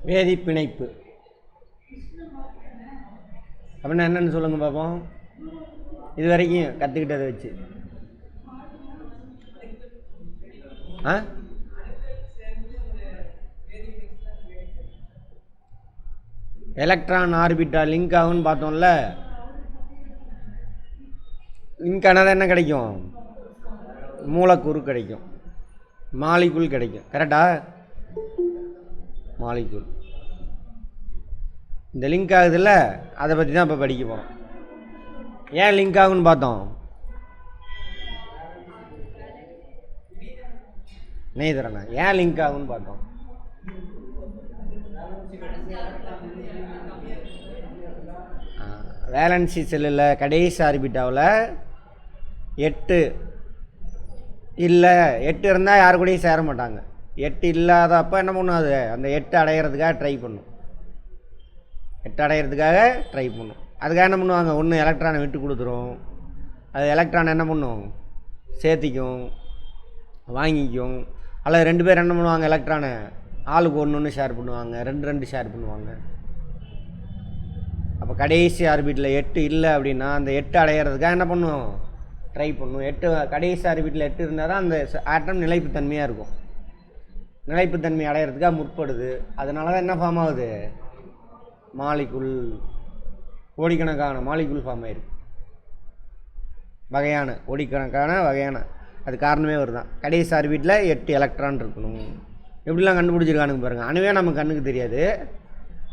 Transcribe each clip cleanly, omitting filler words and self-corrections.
வேதிப்பிணைப்பு அப்படின்னா என்னென்னு சொல்லுங்கள் பார்ப்போம். இது வரைக்கும் கற்றுக்கிட்டதை வச்சு. எலக்ட்ரான் ஆர்பிட்டா லிங்க் ஆகும்னு பார்த்தோம்ல. லிங்க் ஆனால் என்ன கிடைக்கும்? மூலக்கூறு கிடைக்கும், மாலிகுல் கிடைக்கும். கரெக்டா? மாலிகுல் இந்த லிங்க் ஆகுதுல்ல, அதை பற்றி தான் இப்போ படிக்க போகிறோம். ஏன் லிங்க் ஆகுன்னு பார்த்தோம். நெய்தரண்ணா ஏன் லிங்க் ஆகுன்னு பார்த்தோம். வேலன்சி செல்லில் கடைசி ஆர்பிட்டாவில் 8 இல்லை, 8 இருந்தால் யாரு கூடயும் சேர மாட்டாங்க. 8 இல்லாதப்போ என்ன பண்ணும்? அது அந்த 8 அடையிறதுக்காக ட்ரை பண்ணும். 8 அடையிறதுக்காக ட்ரை பண்ணும். அதுக்காக என்ன பண்ணுவாங்க? ஒன்று எலக்ட்ரானை விட்டு கொடுத்துரும். அது எலக்ட்ரான் என்ன பண்ணும்? சேர்த்திக்கும், வாங்கிக்கும். அல்லது 2 பேர் என்ன பண்ணுவாங்க? எலக்ட்ரானை ஆளுக்கு ஒன்று ஷேர் பண்ணுவாங்க, 2 ஷேர் பண்ணுவாங்க. அப்போ கடைசி ஆர்பிட்டில் 8 இல்லை அப்படின்னா அந்த 8 அடையிறதுக்காக என்ன பண்ணும்? ட்ரை பண்ணும். 8 கடைசி ஆர்பிட்டில் 8 இருந்தால் தான் அந்த ஆட்டம் நிலைப்புத்தன்மையாக இருக்கும். நிலைப்புத்தன்மை அடையிறதுக்காக முற்படுது. அதனால தான் என்ன ஃபார்ம் ஆகுது? மாலிகுல். கோடிக்கணக்கான மாலிகுல் ஃபார்ம் ஆயிருக்கு. வகையான கோடிக்கணக்கான வகையான. அது காரணமே வருதான். கடைசி ஆர்பிட்டில் 8 எலக்ட்ரான் இருக்கணும். எப்படிலாம் கண்டுபிடிச்சிருக்கானுங்க பாருங்கள். அணுவே நமக்கு கண்ணுக்கு தெரியாது.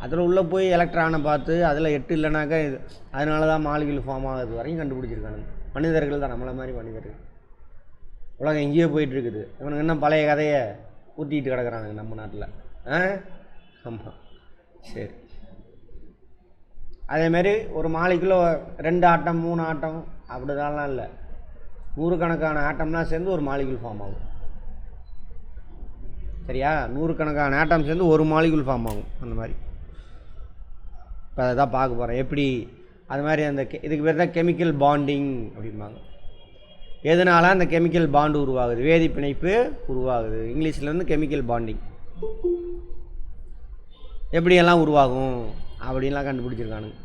அதில் உள்ளே போய் எலக்ட்ரானை பார்த்து அதில் 8 இல்லைனாக்கா இது அதனால தான் மாலிகுல் ஃபார்ம் ஆகுது வரையும் கண்டுபிடிச்சிருக்கானுங்க. மனிதர்கள் தான், நம்மளை மாதிரி மனிதர்கள். உலகம் எங்கேயோ போயிட்டுருக்குது. இவனுக்கு இன்னும் பழைய கதையை ஊற்றிக்கிட்டு கிடக்குறானுங்க நம்ம நாட்டில். ஆமாம், சரி. அதேமாரி ஒரு மாலிகுல 2 ஆட்டம் 3 ஆட்டம் அப்படிதான்லாம் இல்லை. 100 கணக்கான ஆட்டம்லாம் சேர்ந்து ஒரு மாலிகுல் ஃபார்ம் ஆகும். சரியா? 100 கணக்கான ஆட்டம் சேர்ந்து ஒரு மாலிகுல் ஃபார்ம் ஆகும். அந்த மாதிரி இப்போ அதை தான் பார்க்க போகிறேன். எப்படி அது மாதிரி அந்த இதுக்கு பேர் தான் கெமிக்கல் பாண்டிங் அப்படிம்பாங்க. எதனால அந்த கெமிக்கல் பாண்டு உருவாகுது? வேதி பிணைப்பு உருவாகுது. இங்கிலீஷில் வந்து கெமிக்கல் பாண்டிங். எப்படியெல்லாம் உருவாகும் அப்படின்லாம் கண்டுபிடிச்சிருக்கானுங்க.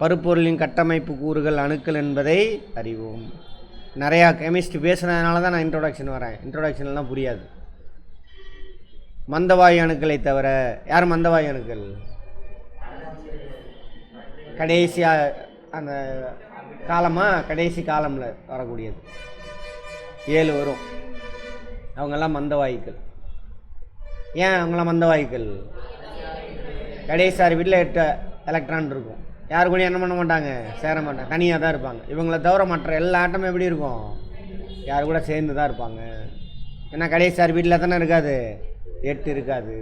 பருப்பொருளின் கட்டமைப்பு கூறுகள் அணுக்கள் என்பதை அறிவோம். நிறையா கெமிஸ்ட்ரி பேசுனதுனால தான் நான் இன்ட்ரோடக்ஷன் வரேன். இன்ட்ரோடக்ஷன்லாம் புரியாது. மந்தவாயு அணுக்களை தவிர யார் மந்தவாயு அணுக்கள்? கடைசியாக அந்த காலமாக கடைசி காலமில் வரக்கூடியது 7 வரும். அவங்கெல்லாம் மந்தவாயுக்கள். ஏன் அவங்களாம் மந்தவாயுக்கள்? கடைசி ஆர்பிட்டில் 8 எலக்ட்ரான் இருக்கும். யாரு கூட என்ன பண்ண மாட்டாங்க? சேர மாட்டாங்க, தனியாக தான் இருப்பாங்க. இவங்களை தவிர மற்ற எல்லா ஆட்டமும் எப்படி இருக்கும்? யார் கூட சேர்ந்து தான் இருப்பாங்க. ஏன்னா கடைசி ஆர்பிட்டில் தானே இருக்காது, 8 இருக்காது.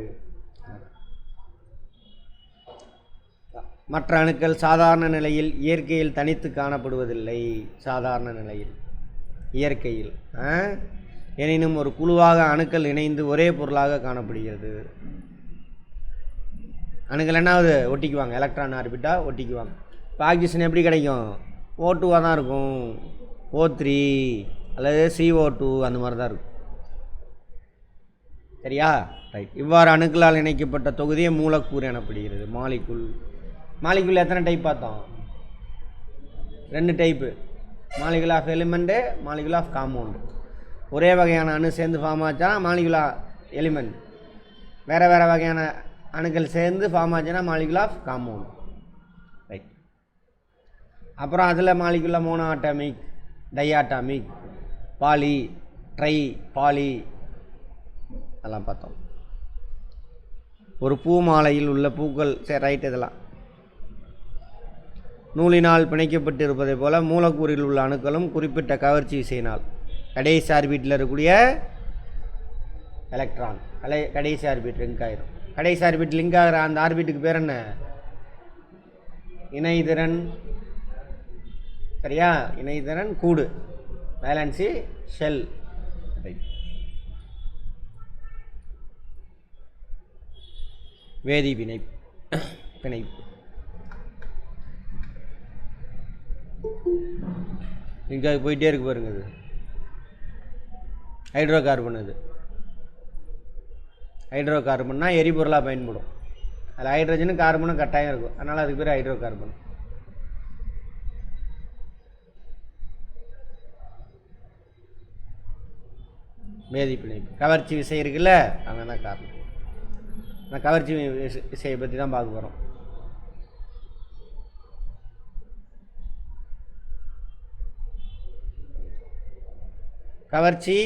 மற்ற அணுக்கள் சாதாரண நிலையில் இயற்கையில் தனித்து காணப்படுவதில்லை. சாதாரண நிலையில் இயற்கையில் எனினும் ஒரு குழுவாக அணுக்கள் இணைந்து ஒரே பொருளாக காணப்படுகிறது. அணுக்கள் என்னாவது ஒட்டிக்குவாங்க, எலக்ட்ரான் ஆர்பிட்டா ஒட்டிக்குவாங்க. இப்போ ஆக்சிஜன் எப்படி கிடைக்கும்? O2 தான் இருக்கும், O3 அல்லது CO2 அந்த மாதிரி தான் இருக்கும். சரியா? ரைட். இவ்வாறு அணுக்களால் இணைக்கப்பட்ட தொகுதியை மூலக்கூறு எனப்படுகிறது. மாலிகுல். மாலிகுல் எத்தனை டைப் பார்த்தோம்? 2 type. Molecule of element, molecule of compound. ஒரே வகையான அணு சேர்ந்து ஃபார்ம் ஆச்சா மாலிகுல் எலிமெண்ட். வேறு வேறு வகையான அணுக்கள் சேர்ந்து ஃபார்ம் ஆச்சுன்னா மாலிகுல் ஆஃப் காம்பவுண்ட். ரைட். அப்புறம் அதில் molecule mono atomic, diatomic, poly, tri, poly அதெல்லாம் பார்த்தோம். ஒரு பூ மாலையில் உள்ள பூக்கள். சரி, ரைட். இதெல்லாம் நூலினால் பிணைக்கப்பட்டு இருப்பதை போல மூலக்கூறில் உள்ள அணுக்களும் குறிப்பிட்ட கவர்ச்சி விசையினால் கடைசி ஆர்பிட்டில் இருக்கக்கூடிய எலக்ட்ரான் கடைசி ஆர்பிட் லிங்க் ஆகிடும். கடைசி ஆர்பிட் லிங்க் ஆகிற அந்த ஆர்பிட்டுக்கு பேர் என்ன? இணைதிறன். சரியா? இணைதிறன் கூடு, வேலன்சி ஷெல். வேதி பிணைப்பு இங்கே அது போயிட்டே இருக்கு பாருங்க. இது ஹைட்ரோ கார்பன். இது ஹைட்ரோ கார்பன்னா எரிபொருளாக பயன்படும். அதில் ஹைட்ரஜனும் கார்பனும் கட்டாயம் இருக்கும், அதனால் அதுக்கு பேர் ஹைட்ரோ கார்பன். வேதி பிணைப்பு. கவர்ச்சி விசை இருக்குல்ல, அங்கே தான் காரணம். நான் கவர்ச்சி விசையை பற்றி தான் பார்க்க போகிறோம். கவர்ச்சி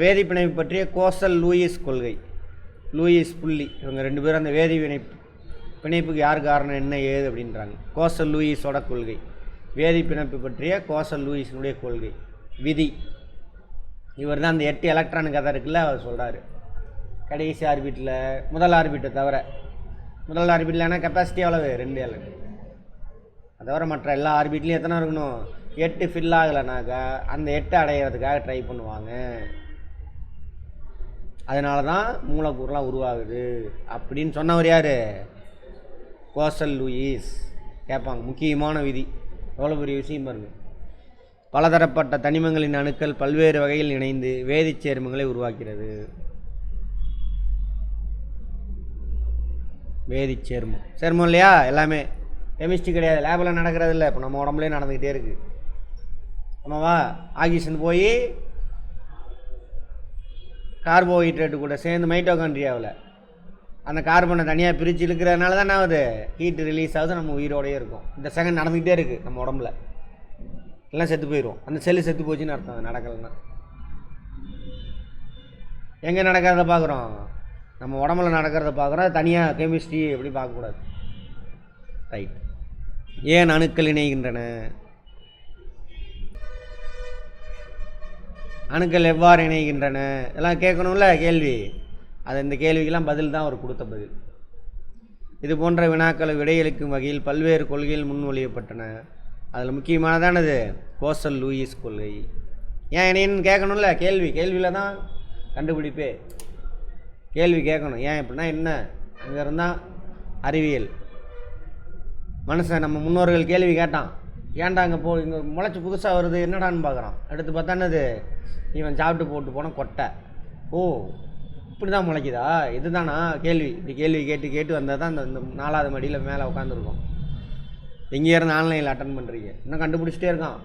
வேதி பிணைப்பு பற்றிய கோசல் லூயிஸ் கொள்கை, லூயிஸ் புள்ளி, இவங்க 2 பேரும் அந்த வேதி பிணைப்புக்கு யார் காரணம் என்ன ஏது அப்படின்றாங்க. கோசல் லூயிஸோட கொள்கை, வேதி பிணைப்பு பற்றிய கோசல் லூயிஸினுடைய கொள்கை விதி. இவர் தான் அந்த 8 எலக்ட்ரான் கதை இருக்குல்ல, அவர் சொல்கிறாரு. கடைசி ஆர்பிட்டில் முதல் ஆர்பிட்டை தவிர, முதல் ஆர்பிட்டில் ஆனால் கெப்பாசிட்டி எவ்வளவு 2 எலக்ட்ரான். அதை தவிர மற்ற எல்லா ஆர்பிட்லையும் எத்தனை இருக்கணும், 8 ஃபில் ஆகலைனாக்கா அந்த 8 அடையிறதுக்காக ட்ரை பண்ணுவாங்க. அதனால தான் மூலக்கூறுலாம் உருவாகுது அப்படின்னு சொன்னவர் யார், கோசல் லூயிஸ். கேட்பாங்க, முக்கியமான விதி. எவ்வளோ பெரிய விஷயம் பாருங்க. பலதரப்பட்ட தனிமங்களின் அணுக்கள் பல்வேறு வகையில் இணைந்து வேதிச் சேர்மங்களை உருவாக்கிறது. வேதிச் சேர்மம், சேர்மம் இல்லையா, எல்லாமே கெமிஸ்ட்ரி கிடையாது, லேபில் நடக்கிறது இல்லை, இப்போ நம்ம உடம்புலேயே நடந்துக்கிட்டே இருக்குது. ஆமாவா, ஆக்சிஜன் போய் கார்போஹைட்ரேட்டு கூட சேர்ந்து மைட்டோகாண்ட்ரியாவில் அந்த கார்பனை தனியாக பிரித்து இழுக்கிறதுனால தான் என்ன ஆகுது, ஹீட் ரிலீஸ் ஆகுது, நம்ம உயிரோடையே இருக்கும். இந்த செகண்ட் நடந்துக்கிட்டே இருக்குது நம்ம உடம்புல, எல்லாம் செத்து போயிடும். அந்த செல்லு செத்து போச்சுன்னு அர்த்தம், அது நடக்கலைன்னா. எங்கே நடக்கிறத பார்க்குறோம், நம்ம உடம்புல நடக்கிறத பார்க்குறோம், தனியாக கெமிஸ்ட்ரி எப்படி பார்க்கக்கூடாது. ரைட். ஏன் அணுக்கள் இணைகின்றன, அணுக்கள் எவ்வாறு இணைகின்றன, இதெல்லாம் கேட்கணும்ல கேள்வி. அது இந்த கேள்விக்கெல்லாம் பதில் தான் அவர் கொடுத்த பதில். இது போன்ற வினாக்களை விடையளிக்கும் வகையில் பல்வேறு கொள்கைகள் முன்மொழியப்பட்டன. அதில் முக்கியமானதானது கோசல் லூயிஸ் கொள்கை. ஏன் இணைன்னு கேட்கணும்ல கேள்வி, கேள்வியில் தான் கண்டுபிடிப்பே. கேள்வி கேட்கணும், ஏன் இப்படின்னா என்ன, அங்கே இருந்தால் அறிவியல். மனுஷன் நம்ம முன்னோர்கள் கேள்வி கேட்டான், ஏன்டா அங்கே இங்கே முளைச்சி புதுசாக வருது என்னடான்னு பார்க்குறான். அடுத்து பார்த்தா என்னது, இவன் சாப்பிட்டு போட்டு போனால் கொட்டை. ஓ இப்படி தான் முளைக்குதா, இதுதானா கேள்வி. இப்படி கேள்வி கேட்டு கேட்டு வந்தால் தான் இந்த 4வது மடியில் மேலே உட்காந்துருக்கோம். எங்கேயே இருந்து ஆன்லைனில் அட்டன் பண்ணுறீங்க, இன்னும் கண்டுபிடிச்சிட்டே இருக்கான்.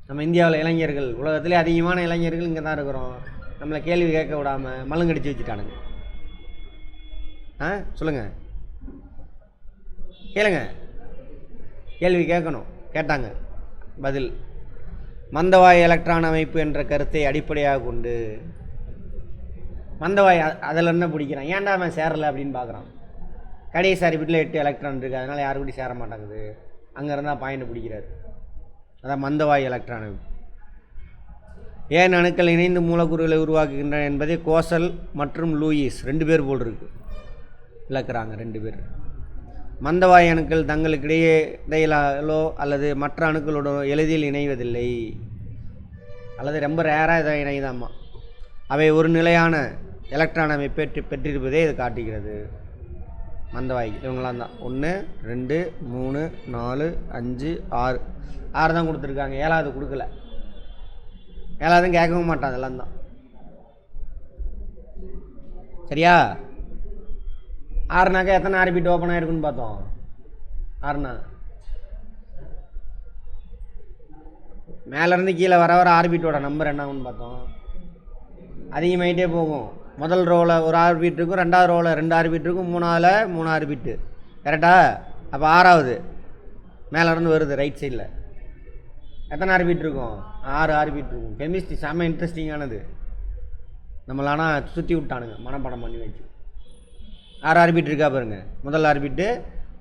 நம்ம இந்தியாவில் இளைஞர்கள், உலகத்திலே அதிகமான இளைஞர்கள் இங்கே தான் இருக்கிறோம். நம்மளை கேள்வி கேட்க விடாமல் மழுங்கடிச்சு வச்சுட்டானுங்க. சொல்லுங்கள், கேளுங்க, கேள்வி கேட்கணும். கேட்டாங்க, பதில் மந்தவாய் எலக்ட்ரான் அமைப்பு என்ற கருத்தை அடிப்படையாக கொண்டு. மந்தவாய் அதில் என்ன பிடிக்கிறான், ஏன்டா அவன் சேரலை அப்படின்னு பார்க்குறான். கடைசி ஆர்பிட்டில் 8 எலக்ட்ரான் இருக்குது, அதனால் யாரு கூட சேர மாட்டாங்குது. அங்கே இருந்தால் பாயிண்ட் பிடிக்கிறார். அதான் மந்தவாய் எலக்ட்ரான் அமைப்பு. ஏன் அணுக்கள் இணைந்து மூலக்கூறுகளை உருவாக்குகின்றன என்பதை கோசல் மற்றும் லூயிஸ் 2 பேர் போல் இருக்கு விளக்குறாங்க. 2 பேர். மந்தவாய் அணுக்கள் தங்களுக்கிடையே இடையிலோ அல்லது மற்ற அணுக்களோட எளிதில் இணைவதில்லை, அல்லது ரொம்ப ரேராக இதை இணைதாமா. அவை ஒரு நிலையான எலக்ட்ரான் அமைப்பை பெற்றிருப்பதே இது காட்டுகிறது. மந்தவாய்க்கு இவங்களாம் தான் 1 2 3 4 5 6 தான் கொடுத்துருக்காங்க. 7வது கொடுக்கல, 7வதும் கேட்கவும் மாட்டான். அதெல்லாம் தான் சரியா. 6னாக்கா எத்தனை ஆர்பிட் ஓப்பன் ஆகிருக்குன்னு பார்த்தோம். 6னா மேலேருந்து கீழே வர வர ஆர்பிட்டோட நம்பர் என்னாகுன்னு பார்த்தோம். அதிகமாகிட்டே போகும். முதல் ரோவில் ஒரு ஆர்பிட் இருக்கும், 2வது ரோவில் 2 ஆர்பிட் இருக்கும், 3வது 3 ஆர்பிட்டு. கரெக்டா? அப்போ 6வது மேலேருந்து வருது ரைட் சைடில். எத்தனை ஆர்பிட் இருக்கும், 6 ஆர்பிட் இருக்கும். கெமிஸ்ட்ரி செம்ம இன்ட்ரெஸ்டிங்கானது. நம்மளானா சுற்றி விட்டானுங்க மனப்படம் பண்ணி வச்சு. 6 ஆர்பிட் இருக்கா பாருங்கள். முதல் ஆர்பிட்டு,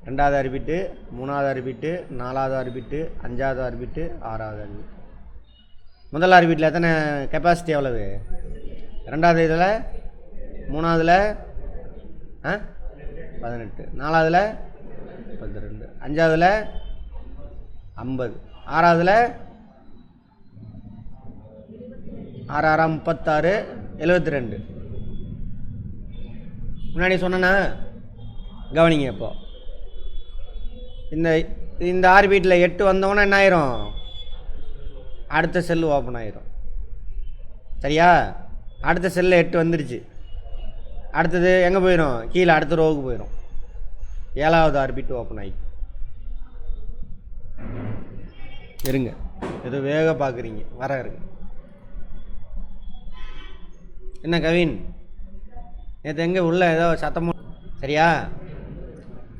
2வது ஆர்பிட்டு, 3வது ஆர்பிட்டு, 4வது ஆர்பிட்டு, 5வது ஆர்பிட்டு, 6வது ஆர்பிட். முதல் ஆர்பிட்டில் எத்தனை கெப்பாசிட்டி எவ்வளவு, 2வது இதில், 3வதுல 18, 4வதுல 32, 5வதுல 50, 6வதுல 6 6 36 72. முன்னாடி சொன்னேன்னா கவனிங்க. இப்போ இந்த ஆர்பிட்டில் 8 வந்தோன்னா என்ன ஆயிரும், அடுத்த செல்லு ஓப்பன் ஆயிரும். சரியா? அடுத்த செல்லில் 8 வந்துருச்சு. அடுத்தது எங்கே போயிடும்? கீழே அடுத்த ரோவுக்கு போயிடும். 7வது ஆர்பிட் ஓப்பன் ஆகி இருங்க. ஏதோ வேக பார்க்குறீங்க, வர இருங்க. என்ன கவின், நேற்று எங்கே உள்ள ஏதோ சத்தம்? சரியா?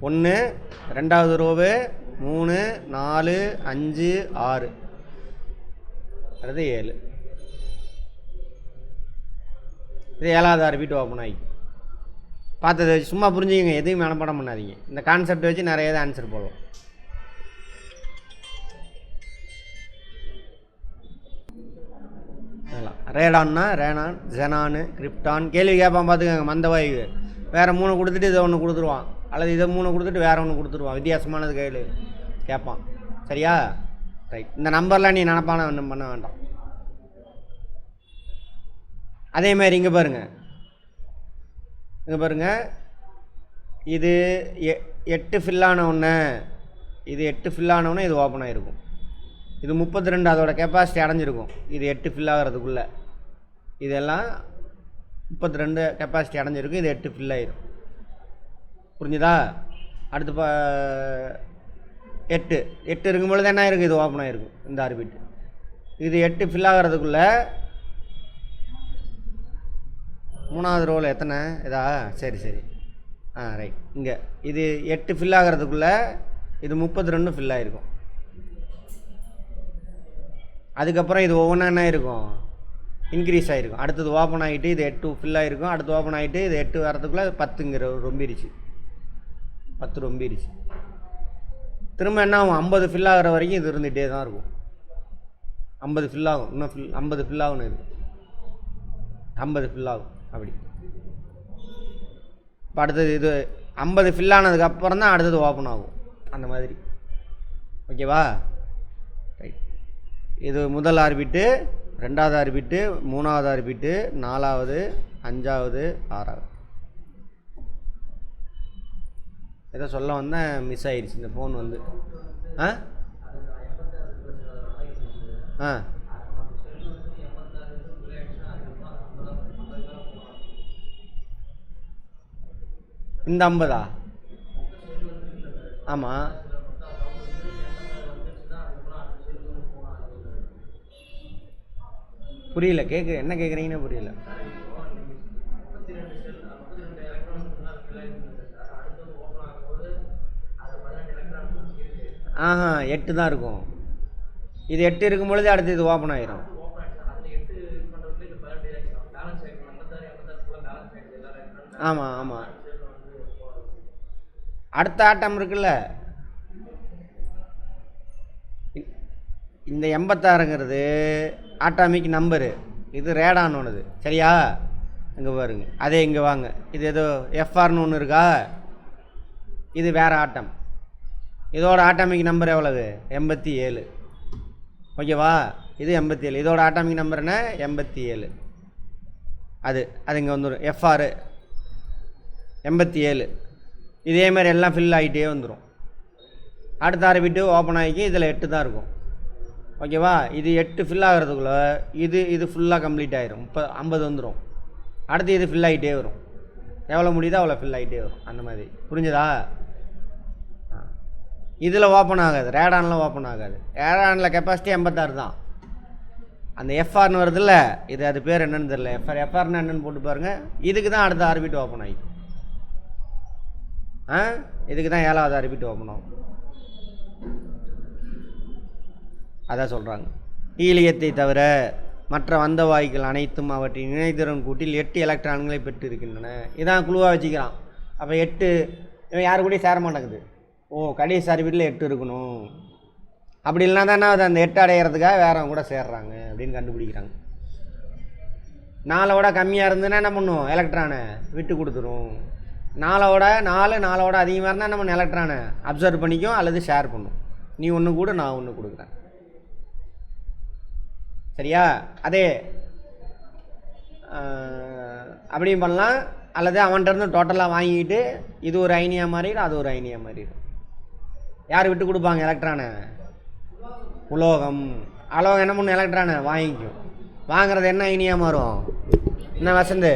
1 2வது ரோவு 3 4 5 6 அடுத்து 7. இது 7வது ஆர்பிட் ஓப்பன் ஆகி பார்த்ததை வச்சு சும்மா புரிஞ்சுக்கங்க, எதையும் மனப்பாடம் பண்ணாதீங்க. இந்த கான்செப்ட் வச்சு நிறைய தான் ஆன்சர் போடுவோம். ரேடான்னா ரேனான், ஜெனானு, கிரிப்டான். கேள்வி கேட்பான் பார்த்துக்கோங்க. மந்தவாயு வேறு 3 கொடுத்துட்டு இதை ஒன்று கொடுத்துருவான், அல்லது இதை 3 கொடுத்துட்டு வேறு ஒன்று கொடுத்துருவான். வித்தியாசமானது கேள்வி கேட்பான். சரியா? ரைட். இந்த நம்பர்லாம் நீ நினப்பான ஒன்றும் பண்ண வேண்டாம். அதேமாதிரி இங்கே பாருங்கள், இங்கே பாருங்கள், இது 8 ஃபில்லான ஒன்று, இது 8 ஃபில்லான ஒன்று, இது ஓப்பன் ஆகிருக்கும். இது 32 அதோட கெப்பாசிட்டி அடைஞ்சிருக்கும். இது 8 ஃபில் ஆகிறதுக்குள்ளே இதெல்லாம் 32 கெப்பாசிட்டி அடைஞ்சிருக்கும். இது 8 ஃபில் ஆகிரும். புரிஞ்சுதா? அடுத்து 8 இருக்கும்பொழுது என்ன இருக்குது? இது ஓப்பன் ஆகிருக்கும் இந்த ஆர்பிட். இது 8 ஃபில் ஆகிறதுக்குள்ளே 3வது ரோவில் எத்தனை இதா? சரி ரைட். இங்கே இது 8 ஃபில் ஆகிறதுக்குள்ளே இது 32 ஃபில் ஆகிருக்கும். அதுக்கப்புறம் இது ஒவ்வொன்றா என்ன இருக்கும்? இன்க்ரீஸ் ஆகிருக்கும். அடுத்தது ஓப்பன் ஆகிட்டு இது 8 ஃபில் ஆகிருக்கும். அடுத்து ஓப்பன் ஆகிட்டு இது 8 வரதுக்குள்ளே 10ங்கிற ரொம்பிடுச்சு. 10 ரொம்பிடுச்சு. திரும்ப என்ன ஆகும்? 50 ஃபில் ஆகிற வரைக்கும் இது இருந்துகிட்டே தான் இருக்கும். 50 ஃபில் ஆகும். இன்னும் 50 ஃபில் ஆகணும். இது 50 ஃபில் ஆகும். அப்படி இப்போ அடுத்தது இது 50 ஃபில் ஆனதுக்கப்புறம் தான் அடுத்தது ஓப்பன் ஆகும். அந்த மாதிரி. ஓகேவா? ரைட். இது முதல் ஆர்பிட்டு, 2வது ஆர்பிட்டு, 3வது ஆர்பிட்டு, 4வது, 5வது, 6வது. ஏதோ சொல்ல வந்தேன், மிஸ் ஆயிடுச்சு இந்த ஃபோன் வந்து. இந்த 50ஆ? ஆமாம். புரியல, என்ன கேட்குறீங்கன்னு புரியல. ஆஹா, 8 தான் இருக்கும். இது 8 இருக்கும் பொழுது அடுத்து இது ஓப்பன் ஆகிரும். ஆமாம். அடுத்த ஆட்டம் இருக்குல்ல, இந்த 86ங்கிறது ஆட்டாமிக் நம்பரு. இது ரேடானோனது. சரியா? இங்கே பாருங்க. அதே இங்கே வாங்க. இது ஏதோ எஃப்ஆர்னு ஒன்று இருக்கா? இது வேறு ஆட்டம். இதோட ஆட்டாமிக் நம்பர் எவ்வளவு? 87. ஓகேவா? இது 87. இதோட ஆட்டாமிக் நம்பர் என்ன? 87. அது இங்கே வந்துடும். எஃப்ஆர் 87. இதேமாதிரி எல்லாம் ஃபில் ஆகிட்டே வந்துடும். அடுத்த ஆர்பிட்டு ஓப்பன் ஆகி இதில் 8 தான் இருக்கும். ஓகேவா? இது 8 ஃபில் ஆகிறதுக்குள்ளே இது ஃபுல்லாக கம்ப்ளீட் ஆகிரும். 50 வந்துடும். அடுத்து இது ஃபில் ஆகிட்டே வரும். எவ்வளோ முடியுதோ அவ்வளோ ஃபில் ஆகிட்டே வரும். அந்த மாதிரி. புரிஞ்சுதா? இதில் ஓப்பன் ஆகாது. ரேடானில் ஓப்பன் ஆகாது. ரேடானில் கெப்பாசிட்டி 86 தான். அந்த எஃப்ஆர்னு வருதுல்ல, இது அது பேர் என்னன்னு தெரியல. எஃப்ஆர்னு என்னென்னு போட்டு பாருங்கள். இதுக்கு தான் அடுத்த ஆர்பிட் ஓப்பன் ஆகி இதுக்கு தான் 7வது ஆர்பிட் ஓப்பன் ஆகும். அதான் சொல்கிறாங்க. ஹீலியத்தை தவிர மற்ற வந்த வாயுக்கள் அனைத்தும் அவற்றின் இணைதிறன் கூட்டில் 8 எலக்ட்ரான்களை பெற்று இருக்கின்றன. இதான் குழுவாக வச்சுக்கிறான். அப்போ 8 இவன் யாரு கூட சேர மாட்டேங்குது. கடைசி ஆர்பிட்டில் 8 இருக்கணும். அப்படி இல்லைனா தானே அது அந்த 8 அடையிறதுக்காக வேறவங்க கூட சேர்றாங்க அப்படின்னு கண்டுபிடிக்கிறாங்க. 4 விட கம்மியாக இருந்ததுன்னா என்ன பண்ணும்? எலக்ட்ரானை விட்டு கொடுத்துரும். 4 விட அதிகமாக இருந்தால் என்ன பண்ணும்? எலக்ட்ரானை அப்சர்வ் பண்ணிக்கும் அல்லது ஷேர் பண்ணும். நீ ஒன்று கூட நான் ஒன்று கொடுக்குறேன். சரியா? அதே அப்படியும் பண்ணலாம். அல்லது அவன்கிட்ட டோட்டலாக வாங்கிக்கிட்டு இது ஒரு அயனியாக மாறிடும், அது ஒரு அயனியாக மாறிடும். யார் விட்டு கொடுப்பாங்க எலக்ட்ரானை? உலோகம். அலோகம் என்ன பண்ணும்? எலக்ட்ரானை வாங்கிக்கும். வாங்குறது என்ன அயனியாக மாறும்? என்ன வசந்து?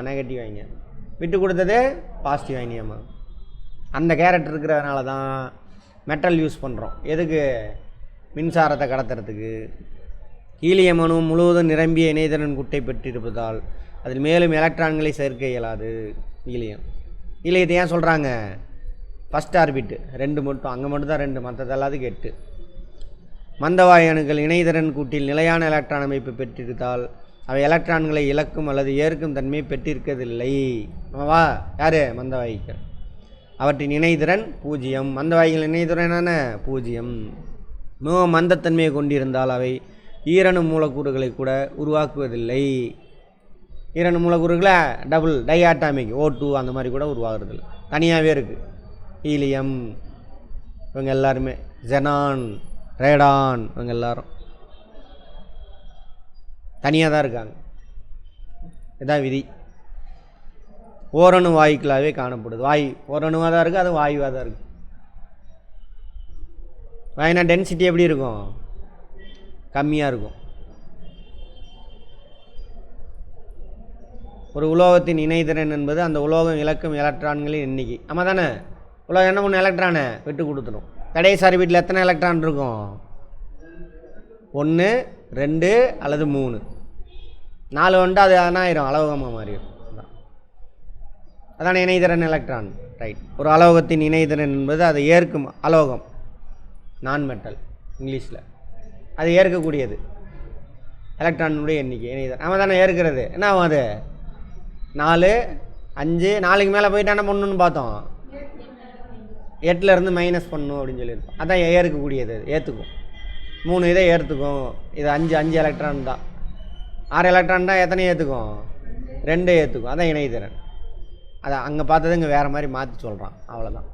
நெகட்டிவ் அயனியம். விட்டு கொடுத்தது பாசிட்டிவ் அயனியமா. அந்த கேரக்டர் இருக்கிறதுனால தான் மெட்டல் யூஸ் பண்ணுறோம். எதுக்கு? மின்சாரத்தை கடத்துறதுக்கு. ஹீலியம் அணு முழுவதும் நிரம்பிய இணைதிறன் குட்டை பெற்றிருப்பதால் அதில் மேலும் எலக்ட்ரான்களை சேர்க்க இயலாது. ஹீலியத்தை ஏன் சொல்கிறாங்க? ஃபஸ்ட் ஆர்பிட்டு 2 மட்டும், அங்கே மட்டும் தான் 2, மற்றது எல்லாத்துக்கும் 8. மந்தவாயு அணுக்கள் இணைதிறன் கூட்டில் நிலையான எலக்ட்ரான் அமைப்பு பெற்றிருந்தால் அவை எலக்ட்ரான்களை இழக்கும் அல்லது ஏற்கும் தன்மை பெற்றிருக்கதில்லை. ஆமாவா? யார்? மந்தவாயுக்கள். அவற்றின் இணைதிறன் 0. மந்தவாயுகள் இணைதிறனான 0. மிக மந்தத்தன்மையை கொண்டிருந்தால் அவை ஈரணு மூலக்கூறுகளை கூட உருவாக்குவதில்லை. ஈரணு மூலக்கூறுகளை டபுள் டைஆட்டாமிக் O2 அந்த மாதிரி கூட உருவாகிறதில்ல, தனியாகவே இருக்குது. ஹீலியம் இவங்க எல்லாருமே, ஜெனான், ரேடான் இவங்க எல்லாரும் தனியாக தான் இருக்காங்க. இதுதான் விதி. ஓரணு வாயுக்களாகவே காணப்படுது. வாயு ஓரணுவாக தான் இருக்குது, அது வாயுவாக தான் இருக்குது. வாயுனா டென்சிட்டி எப்படி இருக்கும்? கம்மியாக இருக்கும். ஒரு உலோகத்தின் இணைதிறன் என்பது அந்த உலோகம் இழக்கும் எலக்ட்ரான்களின் எண்ணிக்கை. ஆமாம் தானே? உலோகம் என்ன ஒன்று எலக்ட்ரானை விட்டு கொடுத்துடும். கடைசி வீட்டில் எத்தனை எலக்ட்ரான் இருக்கும்? 1, 2 அல்லது 3. 4 வந்து அது ஆயிரும், அலோகமாக மாறிடும். அதான இணைதிறன் எலக்ட்ரான். ரைட். ஒரு அலோகத்தின் இணைதிறன் என்பது அதை ஏற்கும் அலோகம், நான் மெட்டல் இங்கிலீஷில். அது ஏற்கக்கூடியது எலக்ட்ரானுடைய எண்ணிக்கை. இணைதிறன் நம்ம தானே ஏற்கிறது. என்ன ஆகும்? அது 4, 5, 4க்கு மேலே போயிட்டு என்ன பண்ணணுன்னு பார்த்தோம்? 8லேருந்து மைனஸ் பண்ணணும் அப்படின்னு சொல்லியிருக்கோம். அதான் ஏற்கக்கூடியது, ஏற்றுக்கும். 3 இதை ஏற்றுக்கும். இது 5 எலக்ட்ரான் தான். 6 எலக்ட்ரான் தான் எத்தனை ஏற்றுக்கும்? 2 ஏற்றுக்கும். அதான் இணைதிறன். அதை அங்கே பார்த்தது இங்கே வேறு மாதிரி மாற்றி சொல்கிறான், அவ்வளோதான்.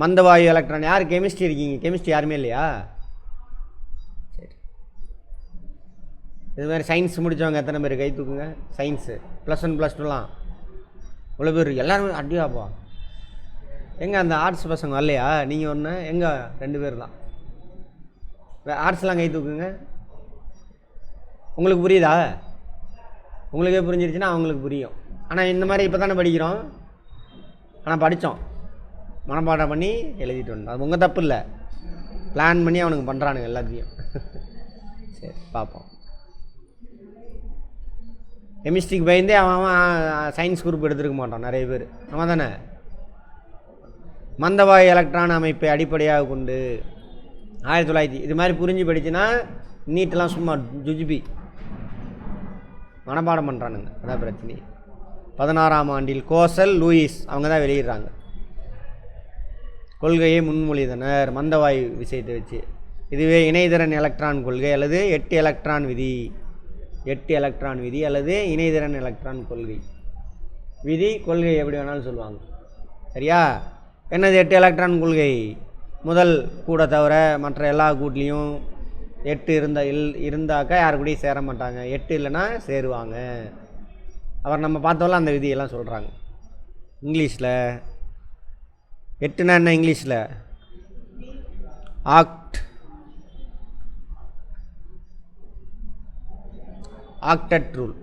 மந்தவாயு எலக்ட்ரான். யார் கெமிஸ்ட்ரி இருக்கீங்க? கெமிஸ்ட்ரி யாருமே இல்லையா? சரி. இது மாதிரி சயின்ஸ் முடித்தவங்க எத்தனை பேர் கை தூக்குங்க? சயின்ஸு +1 +2லாம் இவ்வளோ பேர் எல்லாருமே அடியாப்பா. எங்கே அந்த ஆர்ட்ஸ் பசங்க வரலையா? நீங்கள் ஒன்று, எங்கே 2 பேர் தான். ஆர்ட்ஸ்லாம் கை தூக்குங்க. உங்களுக்கு புரியுதா? உங்களுக்கே புரிஞ்சிருச்சுன்னா அவங்களுக்கு புரியும். ஆனால் இந்த மாதிரி இப்போ தானே படிக்கிறோம். ஆனால் படித்தோம், மனப்பாடம் பண்ணி எழுதிட்டு வந்தோம். அது உங்கள் தப்பு இல்லை, பிளான் பண்ணி அவனுக்கு பண்ணுறானுங்க எல்லாத்தையும். சரி பார்ப்போம். கெமிஸ்ட்ரிக்கு பயந்தே அவன் சயின்ஸ் குரூப் எடுத்துருக்க மாட்டான் நிறைய பேர். ஆமாம் தானே? மந்தவாயு எலக்ட்ரான் அமைப்பை அடிப்படையாக கொண்டு 1900 இது மாதிரி புரிஞ்சு படிச்சுன்னா நீட்டெல்லாம் சும்மா ஜுஜிபி மனப்பாடம் பண்ணுறானுங்க. அதான் பிரச்சனை. 16ஆம் ஆண்டில் கோசல், லூயிஸ் அவங்க தான் வெளியிடுறாங்க. கொள்கையை முன்மொழிந்தனர் மந்தவாயு விஷயத்தை வச்சு. இதுவே இணைதிறன் எலக்ட்ரான் கொள்கை அல்லது 8 எலக்ட்ரான் விதி. 8 எலக்ட்ரான் விதி அல்லது இணைதிறன் எலக்ட்ரான் கொள்கை. விதி கொள்கை எப்படி வேணாலும் சொல்லுவாங்க. சரியா? என்னது 8 எலக்ட்ரான் கொள்கை? முதல் கூட தவிர மற்ற எல்லா கூட்லேயும் 8 இருந்தாக்கா யாரு கூடயும் சேர மாட்டாங்க. 8 இல்லைன்னா சேருவாங்க. அவர் நம்ம பார்த்தோம்ல அந்த விதியெல்லாம் சொல்கிறாங்க இங்கிலீஷில். 8னா என்ன இங்கிலீஷில்? Octet rule,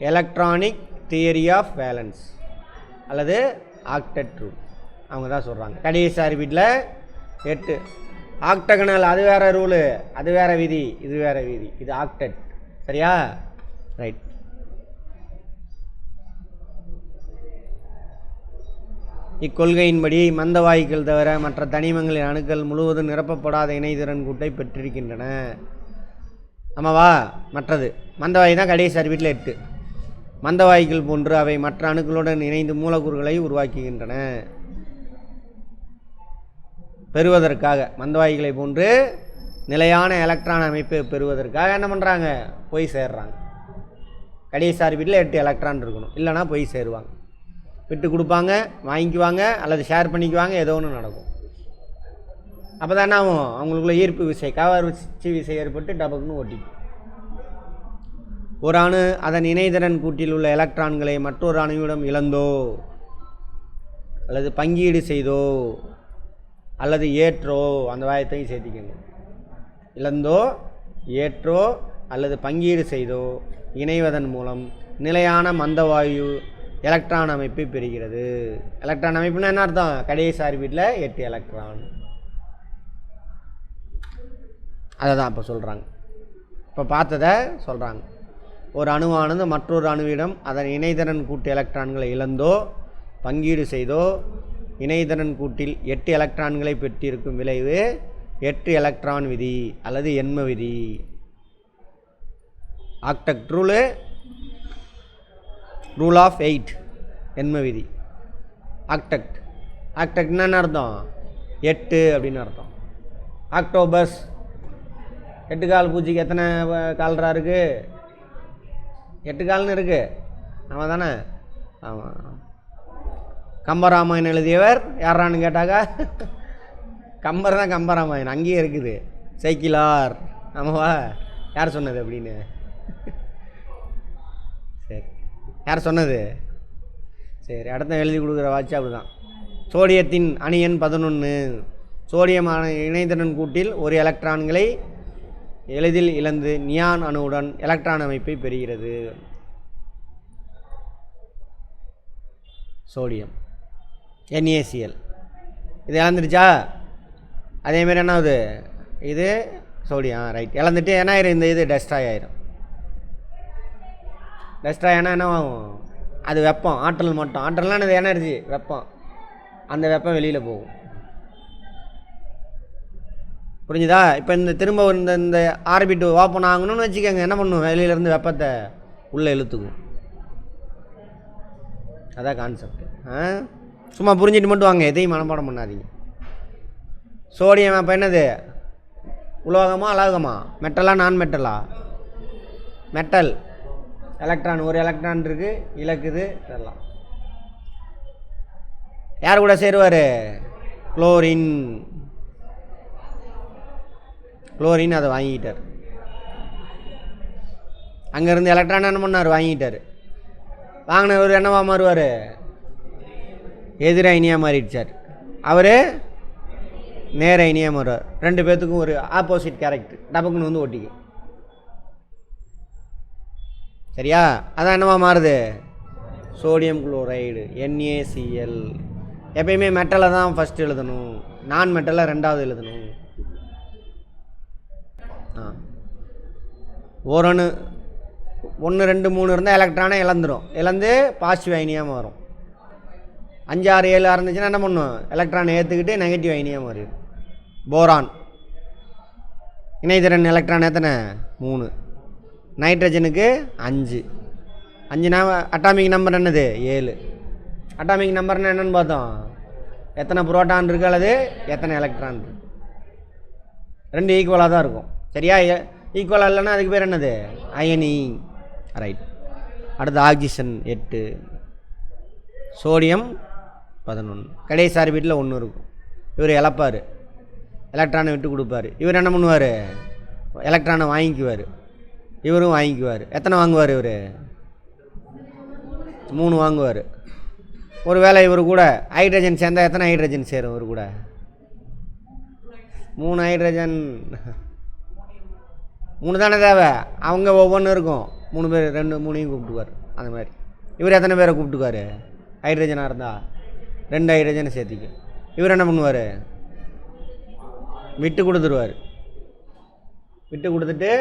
electronic theory of valence அல்லது ஆக்டட் ரூல் அவங்க தான் சொல்கிறாங்க. கடைசி ஆர்பிட்டில் 8 ஆக்டகனல், அது வேறு ரூலு, அது வேறு விதி, இது வேறு விதி. இது ஆக்டட். சரியா? ரைட். இக்கொள்கையின்படி மந்தவாயுக்கள் தவிர மற்ற தனிமங்களின் அணுக்கள் முழுவதும் நிரப்பப்படாத இணைதிறன் கூட்டை பெற்றிருக்கின்றன. ஆமாவா? மற்றது மந்தவாயு தான் கடைசி ஆர்பிட்டில் 8. மந்தவாயுக்கள் போன்று அவை மற்ற அணுக்களுடன் இணைந்து மூலக்கூறுகளை உருவாக்குகின்றன. பெறுவதற்காக மந்தவாயுக்களை போன்று நிலையான எலக்ட்ரான் அமைப்பை பெறுவதற்காக என்ன பண்ணுறாங்க? போய் சேர்றாங்க. கடைசி ஆர்பிட்டில் 8 எலக்ட்ரான் இருக்கணும், இல்லைனா போய் சேருவாங்க. விட்டு கொடுப்பாங்க, வாங்கிக்குவாங்க, அல்லது ஷேர் பண்ணிக்குவாங்க, ஏதோ ஒன்று நடக்கும். அப்போ தான் என்ன ஆகும்? அவங்களுக்குள்ள ஈர்ப்பு விசை, கவர்ச்சி விசை ஏற்பட்டு டபக்குன்னு ஓட்டிக்கும். ஒரு அணு அதன் இணைதிறன் கூட்டில் உள்ள எலக்ட்ரான்களை மற்றொரு அணுவிடம் இழந்தோ அல்லது பங்கீடு செய்தோ அல்லது ஏற்றோ, அந்த வாயத்தையும் சேர்த்திக்கணும். இழந்தோ, ஏற்றோ அல்லது பங்கீடு செய்தோ இணைவதன் மூலம் நிலையான மந்தவாயு எலக்ட்ரான் அமைப்பை பெறுகிறது. எலக்ட்ரான் அமைப்புனா என்ன அர்த்தம்? கடைசி ஆர்பிட்டில் 8 எலக்ட்ரான். அதை தான் இப்போ சொல்கிறாங்க. இப்போ பார்த்ததை சொல்கிறாங்க. ஒரு அணுவானது மற்றொரு அணுவிடம் அதன் இணைதிறன் கூட்டு எலக்ட்ரான்களை இழந்தோ பங்கீடு செய்தோ இணைதிறன் கூட்டில் 8 எலக்ட்ரான்களை பெற்றிருக்கும் விளைவு 8 எலக்ட்ரான் விதி அல்லது எண்ம விதி. ஆக்டெக்ட் ரூல் ஆஃப் 8 எண்ம விதி. ஆக்டெக்ட்னா என்ன அர்த்தம்? 8 அப்படின்னு அர்த்தம். ஆக்டோபஸ் 8 கால் பூச்சிக்கு எத்தனை கால்ரா இருக்குது? 8 கால்னு இருக்குது. ஆமாம் தானே? ஆமாம். கம்பராமாயணம் எழுதியவர் யாரான்னு கேட்டாக்கா கம்பர் தான். கம்பராமாயணம் அங்கேயே இருக்குது. சைக்கிளார். ஆமாவா? யார் சொன்னது அப்படின்னு? சரி, யார் சொன்னது? சரி, அடுத்த எழுதி கொடுக்குற வாட்சி அப்படி தான். சோடியத்தின் அணி எண் 11. சோடியம் இணைதிறன் கூட்டில் ஒரு எலக்ட்ரான்களை எளிதில் இழந்து நியான் அணுவுடன் எலக்ட்ரான் அமைப்பை பெறுகிறது. சோடியம் NaCl இது இழந்துருச்சா? அதேமாரி என்ன ஆகுது? இது சோடியம் ரைட் இழந்துட்டு என்ன ஆயிரும்? இந்த இது டெஸ்ட்ராய் ஆயிரும். டெஸ்ட்ராய் ஆனால் என்ன ஆகும்? அது வெப்பம், ஆற்றல் மட்டும். ஆற்றல்னால் அது எனர்ஜி, வெப்பம். அந்த வெப்பம் வெளியில் போகும். புரிஞ்சுதா? இப்போ இந்த திரும்ப இந்த ஆர்பிட் ஓப்பன் ஆகணும்னு வச்சுக்கோங்க, என்ன பண்ணும்? வெளியிலேருந்து வெப்பத்தை உள்ளே இழுத்துக்கும். அதான் கான்செப்ட். சும்மா புரிஞ்சிட்டு மட்டும் வாங்க, எதையும் மனப்பாடம் பண்ணாதீங்க. சோடியம் அப்போ என்னது? உலோகமா அலோகமா? மெட்டலா நான் மெட்டலா? மெட்டல். எலக்ட்ரான், ஒரு எலக்ட்ரான் இருக்குது, இழக்குது. இதெல்லாம் யார் கூட சேருவார்? குளோரின். குளோரின் அதை வாங்கிட்டார். அங்கேருந்து எலக்ட்ரான் என்ன பண்ணார்? வாங்கிட்டார். வாங்கினவர் என்னவா மாறுவார்? எதிர் அயனியாக மாறிடுச்சார். அவர் நேர அயனியாக மாறுவார். 2 பேர்த்துக்கும் ஒரு ஆப்போசிட் கேரக்டர் டபக்குன்னு வந்து ஒட்டிக்கும். சரியா? அதான் என்னவா மாறுது? Sodium chloride NaCl. எப்பயுமே மெட்டலை தான் ஃபஸ்ட்டு எழுதணும், நான் மெட்டலை 2வது எழுதணும். ஒரு அணு 1 2 3 இருந்தால் எலக்ட்ரானை இழந்து பாசிட்டிவ் அயனியாக மாறும். 5 6 7 இருந்துச்சுன்னா என்ன பண்ணும்? எலக்ட்ரானை ஏற்றுக்கிட்டு நெகட்டிவ் அயனியாக மாறிடும். போரான் இணைதிறன் எலக்ட்ரான் எத்தனை? 3. நைட்ரஜனுக்கு 5. 5 அட்டாமிக் நம்பர் என்னது? 7. அட்டாமிக் நம்பர்னால் என்னென்னு பார்த்தோம்? எத்தனை புரோட்டான் இருக்குது அல்லது எத்தனை எலக்ட்ரான் இருக்குது. 2 ஈக்குவலாக தான் இருக்கும். சரியா? ஈக்குவலாக இல்லைன்னா அதுக்கு பேர் என்னது? அயனி. ரைட். அடுத்து ஆக்சிஜன் 8, சோடியம் 11. கடைசி ஆர்பிட்டில் 1 இருக்கும். இவர் இழப்பார், எலக்ட்ரானை விட்டு கொடுப்பார். இவர் என்ன பண்ணுவார்? எலக்ட்ரானை வாங்கிக்குவார். இவரும் வாங்கிக்குவார். எத்தனை வாங்குவார்? இவர் 3 வாங்குவார். ஒரு வேளை இவர் கூட ஹைட்ரஜன் சேர்ந்தால் எத்தனை ஹைட்ரஜன் சேரும்? இவர் கூட 3 ஹைட்ரஜன். 3 தானே தேவை. அவங்க ஒவ்வொன்றும் இருக்கும். 3 பேர் 2 3ஐயும் கூப்பிட்டுக்குவார். அந்த மாதிரி இவர் எத்தனை பேரை கூப்பிட்டுக்குவார்? ஹைட்ரஜனாக இருந்தால் 2 ஹைட்ரஜனை சேர்த்திக்க. இவர் என்ன பண்ணுவார்? விட்டு கொடுத்துருவார். விட்டு கொடுத்துட்டு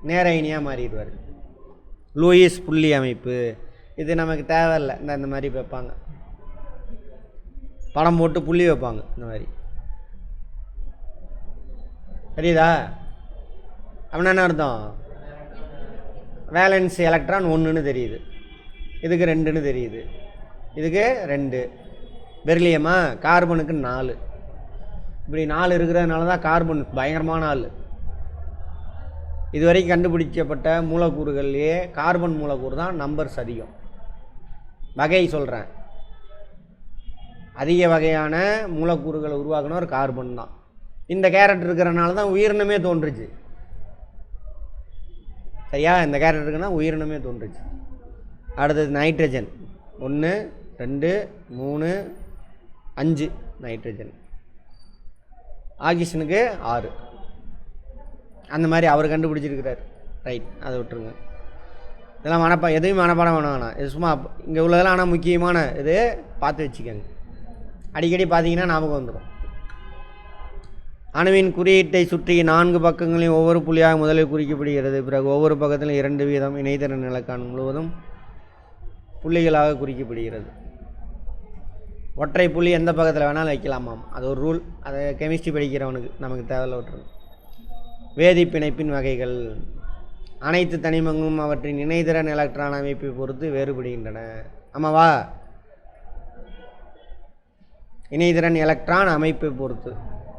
நேர அயனியாக மாறிடுவார். லூயிஸ் புள்ளி அமைப்பு. இது நமக்கு தேவையில்லை. இந்த மாதிரி வைப்பாங்க, படம் போட்டு புள்ளி வைப்பாங்க. இந்த மாதிரி தெரியுதா? அப்படின்னா என்ன அர்த்தம்? வேலன்ஸ் எலக்ட்ரான் 1ன்னு தெரியுது, இதுக்கு 2ன்னு தெரியுது, இதுக்கு 2. பெர்லியமா? கார்பனுக்கு 4. இப்படி 4 இருக்கிறதுனால தான் கார்பன் பயங்கரமான ஆள். இதுவரைக்கும் கண்டுபிடிக்கப்பட்ட மூலக்கூறுகள்லேயே கார்பன் மூலக்கூறு தான் நம்பர்ஸ் அதிகம். வகை சொல்கிறேன், அதிக வகையான மூலக்கூறுகளை உருவாக்குனவர் கார்பன் தான். இந்த கேரக்டர் இருக்கிறனால தான் உயிரினமே தோன்றுச்சு. சரியா? இந்த கேரக்டர் இருக்குன்னா உயிரினமே தோன்றுச்சு. அடுத்தது நைட்ரஜன் 1 2 3 5 நைட்ரஜன். ஆக்சிஜனுக்கு 6. அந்த மாதிரி அவர் கண்டுபிடிச்சிருக்கிறார். ரைட், அதை விட்டுருங்க. இதெல்லாம் எதுவும் மனப்பாடம் வேணாம். இது சும்மா இங்கே உள்ளதெல்லாம் ஆனால் முக்கியமான இது பார்த்து வச்சுக்கோங்க. அடிக்கடி பார்த்தீங்கன்னா ஞாபகம் வந்துடும். அணுவின் குறியீட்டை சுற்றி 4 பக்கங்களையும் ஒவ்வொரு புள்ளியாக முதலில் குறிக்கப்படுகிறது. பிறகு ஒவ்வொரு பக்கத்திலும் 2 வீதம் இணைதிறன் இலக்கான் முழுவதும் புள்ளிகளாக குறிக்கப்படுகிறது. ஒற்றை புள்ளி எந்த பக்கத்தில் வேணாலும் வைக்கலாமாம். அது ஒரு ரூல். அதை கெமிஸ்ட்ரி படிக்கிறவனுக்கு நமக்கு தேவையில்ல விட்டுருங்க. வேதிப்பிணைப்பின் வகைகள். அனைத்து தனிமங்களும் அவற்றின் இணைதிறன் எலக்ட்ரான் அமைப்பை பொறுத்து வேறுபடுகின்றன. ஆமாவா? இணைதிறன் எலக்ட்ரான் அமைப்பை பொறுத்து,